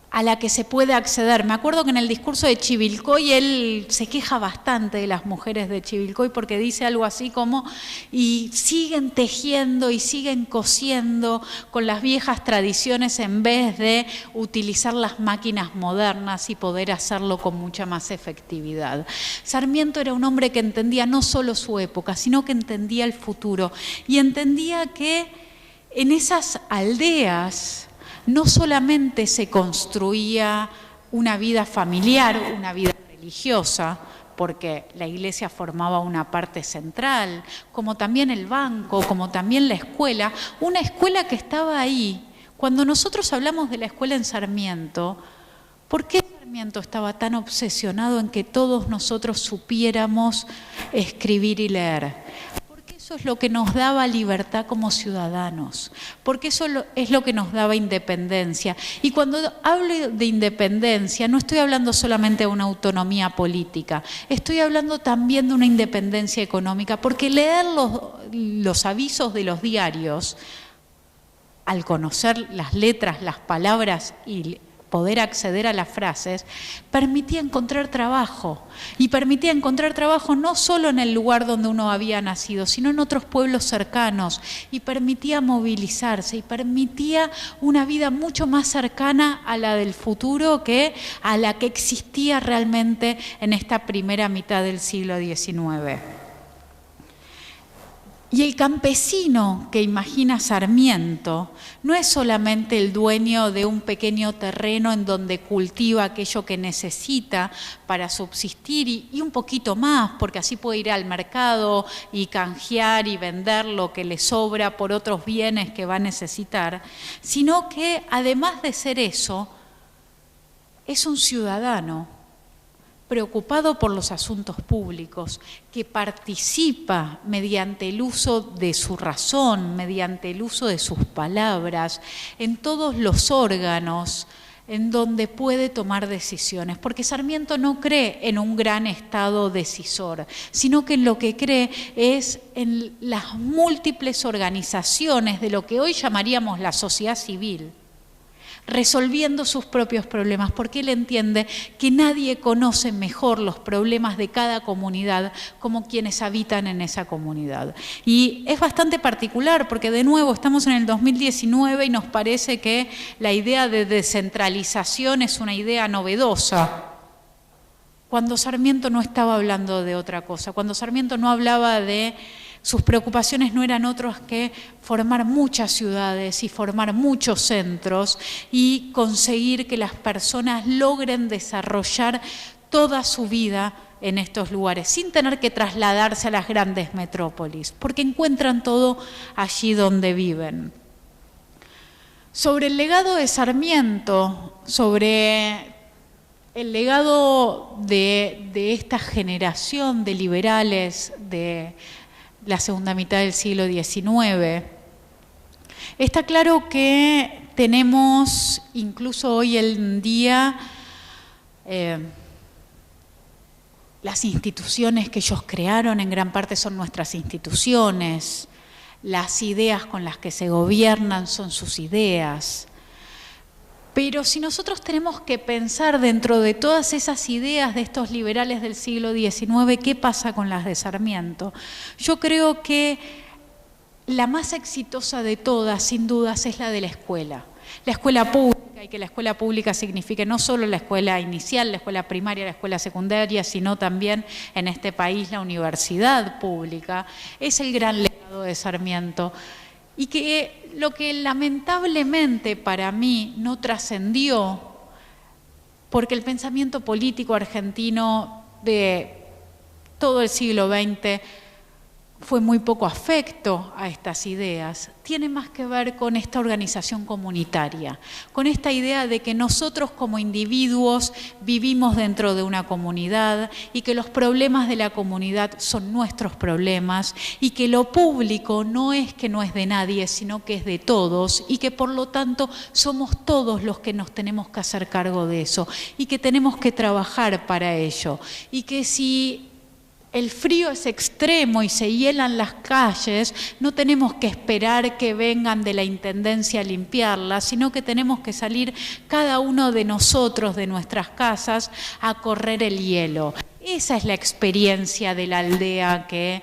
a la que se puede acceder. Me acuerdo que en el discurso de Chivilcoy él se queja bastante de las mujeres de Chivilcoy porque dice algo así como, y siguen tejiendo y siguen cosiendo con las viejas tradiciones en vez de utilizar las máquinas modernas y poder hacerlo con mucha más efectividad. Sarmiento era un hombre que entendía no solo su época, sino que entendía el futuro y entendía que en esas aldeas no solamente se construía una vida familiar, una vida religiosa, porque la iglesia formaba una parte central, como también el banco, como también la escuela, una escuela que estaba ahí. Cuando nosotros hablamos de la escuela en Sarmiento, ¿por qué Sarmiento estaba tan obsesionado en que todos nosotros supiéramos escribir y leer? Eso es lo que nos daba libertad como ciudadanos, porque eso es lo que nos daba independencia. Y cuando hablo de independencia, no estoy hablando solamente de una autonomía política, estoy hablando también de una independencia económica, porque leer los avisos de los diarios, al conocer las letras, las palabras y poder acceder a las frases, permitía encontrar trabajo. Y permitía encontrar trabajo no solo en el lugar donde uno había nacido, sino en otros pueblos cercanos. Y permitía movilizarse y permitía una vida mucho más cercana a la del futuro que a la que existía realmente en esta primera mitad del siglo XIX. Y el campesino que imagina Sarmiento no es solamente el dueño de un pequeño terreno en donde cultiva aquello que necesita para subsistir y un poquito más, porque así puede ir al mercado y canjear y vender lo que le sobra por otros bienes que va a necesitar, sino que además de ser eso, es un ciudadano preocupado por los asuntos públicos, que participa mediante el uso de su razón, mediante el uso de sus palabras, en todos los órganos en donde puede tomar decisiones, porque Sarmiento no cree en un gran Estado decisor, sino que en lo que cree es en las múltiples organizaciones de lo que hoy llamaríamos la sociedad civil, resolviendo sus propios problemas, porque él entiende que nadie conoce mejor los problemas de cada comunidad como quienes habitan en esa comunidad. Y es bastante particular, porque de nuevo estamos en el 2019 y nos parece que la idea de descentralización es una idea novedosa, cuando Sarmiento no estaba hablando de otra cosa, cuando Sarmiento no hablaba de... Sus preocupaciones no eran otras que formar muchas ciudades y formar muchos centros y conseguir que las personas logren desarrollar toda su vida en estos lugares, sin tener que trasladarse a las grandes metrópolis, porque encuentran todo allí donde viven. Sobre el legado de Sarmiento, sobre el legado de esta generación de liberales de la segunda mitad del siglo XIX. Está claro que tenemos, incluso hoy en día, las instituciones que ellos crearon en gran parte son nuestras instituciones, las ideas con las que se gobiernan son sus ideas. Pero si nosotros tenemos que pensar dentro de todas esas ideas de estos liberales del siglo XIX, ¿qué pasa con las de Sarmiento? Yo creo que la más exitosa de todas, sin dudas, es la de la escuela pública y que la escuela pública signifique no solo la escuela inicial, la escuela primaria, la escuela secundaria, sino también en este país la universidad pública, es el gran legado de Sarmiento. Y que lo que lamentablemente para mí no trascendió, porque el pensamiento político argentino de todo el siglo XX fue muy poco afecto a estas ideas, tiene más que ver con esta organización comunitaria, con esta idea de que nosotros como individuos vivimos dentro de una comunidad y que los problemas de la comunidad son nuestros problemas y que lo público no es que no es de nadie, sino que es de todos y que por lo tanto somos todos los que nos tenemos que hacer cargo de eso y que tenemos que trabajar para ello y que si el frío es extremo y se hielan las calles, no tenemos que esperar que vengan de la Intendencia a limpiarlas, sino que tenemos que salir cada uno de nosotros, de nuestras casas, a correr el hielo. Esa es la experiencia de la aldea que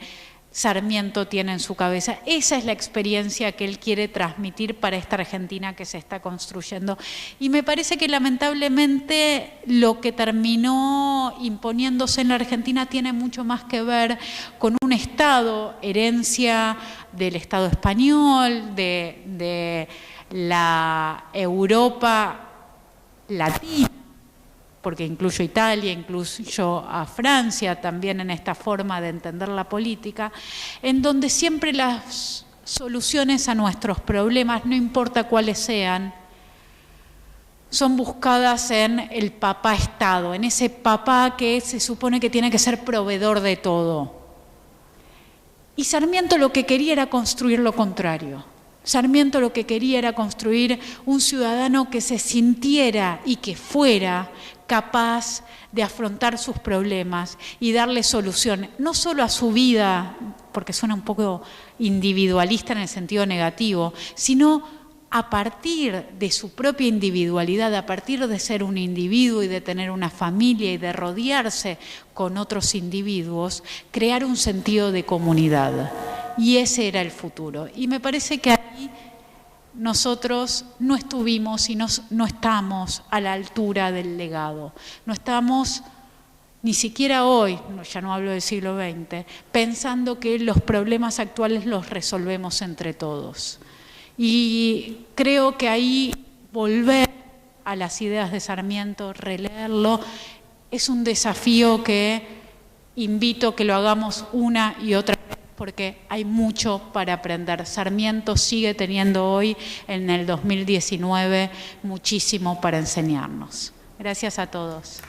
Sarmiento tiene en su cabeza. Esa es la experiencia que él quiere transmitir para esta Argentina que se está construyendo. Y me parece que lamentablemente lo que terminó imponiéndose en la Argentina tiene mucho más que ver con un Estado, herencia del Estado español, de la Europa latina, porque incluyo Italia, incluyo a Francia también en esta forma de entender la política, en donde siempre las soluciones a nuestros problemas, no importa cuáles sean, son buscadas en el papá Estado, en ese papá que se supone que tiene que ser proveedor de todo. Y Sarmiento lo que quería era construir lo contrario. Sarmiento lo que quería era construir un ciudadano que se sintiera y que fuera capaz de afrontar sus problemas y darle solución, no solo a su vida, porque suena un poco individualista en el sentido negativo, sino a partir de su propia individualidad, a partir de ser un individuo y de tener una familia y de rodearse con otros individuos, crear un sentido de comunidad. Y ese era el futuro. Y me parece que ahí nosotros no estuvimos y no estamos a la altura del legado. No estamos, ni siquiera hoy, ya no hablo del siglo XX, pensando que los problemas actuales los resolvemos entre todos. Y creo que ahí volver a las ideas de Sarmiento, releerlo, es un desafío que invito a que lo hagamos una y otra vez, porque hay mucho para aprender. Sarmiento sigue teniendo hoy, en el 2019, muchísimo para enseñarnos. Gracias a todos.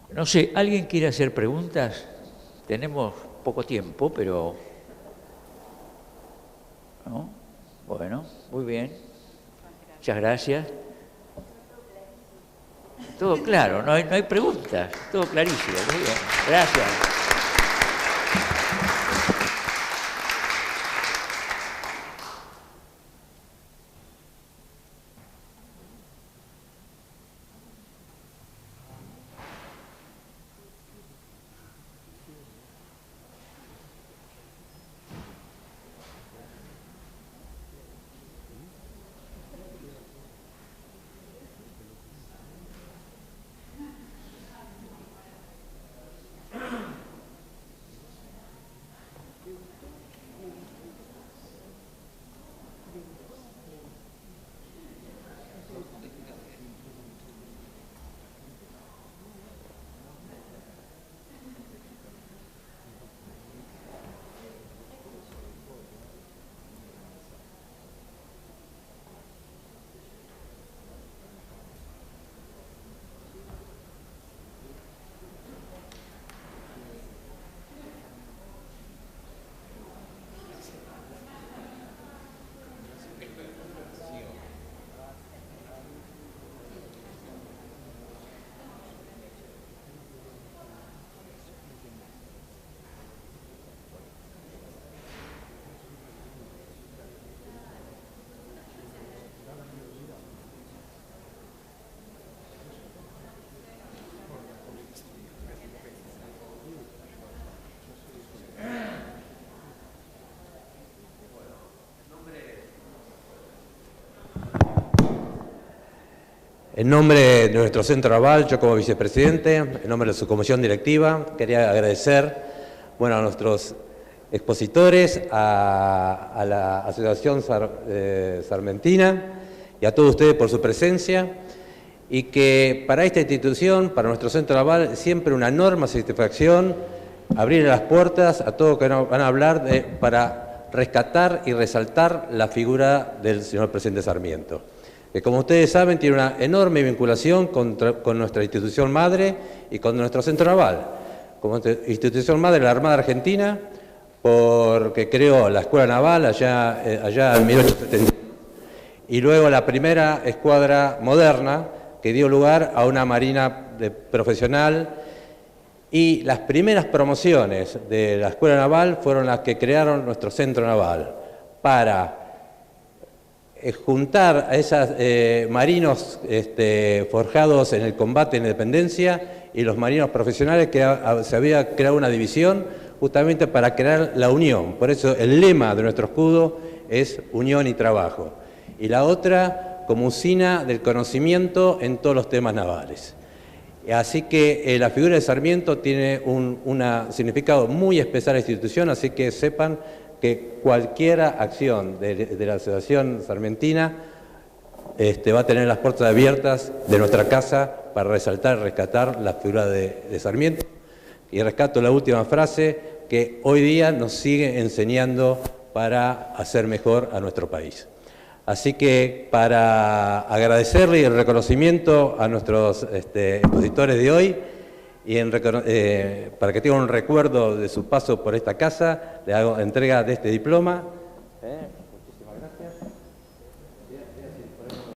No sé, ¿alguien quiere hacer preguntas? Tenemos poco tiempo, pero... ¿no? Bueno, muy bien. Muchas gracias. Todo claro, no hay preguntas. Todo clarísimo. Muy bien. Gracias. En nombre de nuestro Centro Naval, yo como vicepresidente, en nombre de su comisión directiva, quería agradecer a nuestros expositores, a la Asociación Sarmentina y a todos ustedes por su presencia, y que para esta institución, para nuestro Centro Naval, siempre una enorme satisfacción abrir las puertas a todos que van a hablar para rescatar y resaltar la figura del señor presidente Sarmiento, que como ustedes saben tiene una enorme vinculación con nuestra institución madre y con nuestro Centro Naval. Como institución madre, la Armada Argentina, porque creó la Escuela Naval allá en 1870, y luego la primera escuadra moderna que dio lugar a una marina profesional, y las primeras promociones de la Escuela Naval fueron las que crearon nuestro Centro Naval para juntar a esos marinos forjados en el combate en la independencia y los marinos profesionales, que se había creado una división justamente para crear la unión. Por eso el lema de nuestro escudo es unión y trabajo. Y la otra como usina del conocimiento en todos los temas navales. Así que la figura de Sarmiento tiene un significado muy especial a la institución, así que sepan que cualquier acción de la Asociación Sarmentina va a tener las puertas abiertas de nuestra casa para resaltar y rescatar la figura de Sarmiento. Y rescato la última frase, que hoy día nos sigue enseñando para hacer mejor a nuestro país. Así que para agradecerle el reconocimiento a nuestros expositores de hoy, y para que tengan un recuerdo de su paso por esta casa, le hago entrega de este diploma.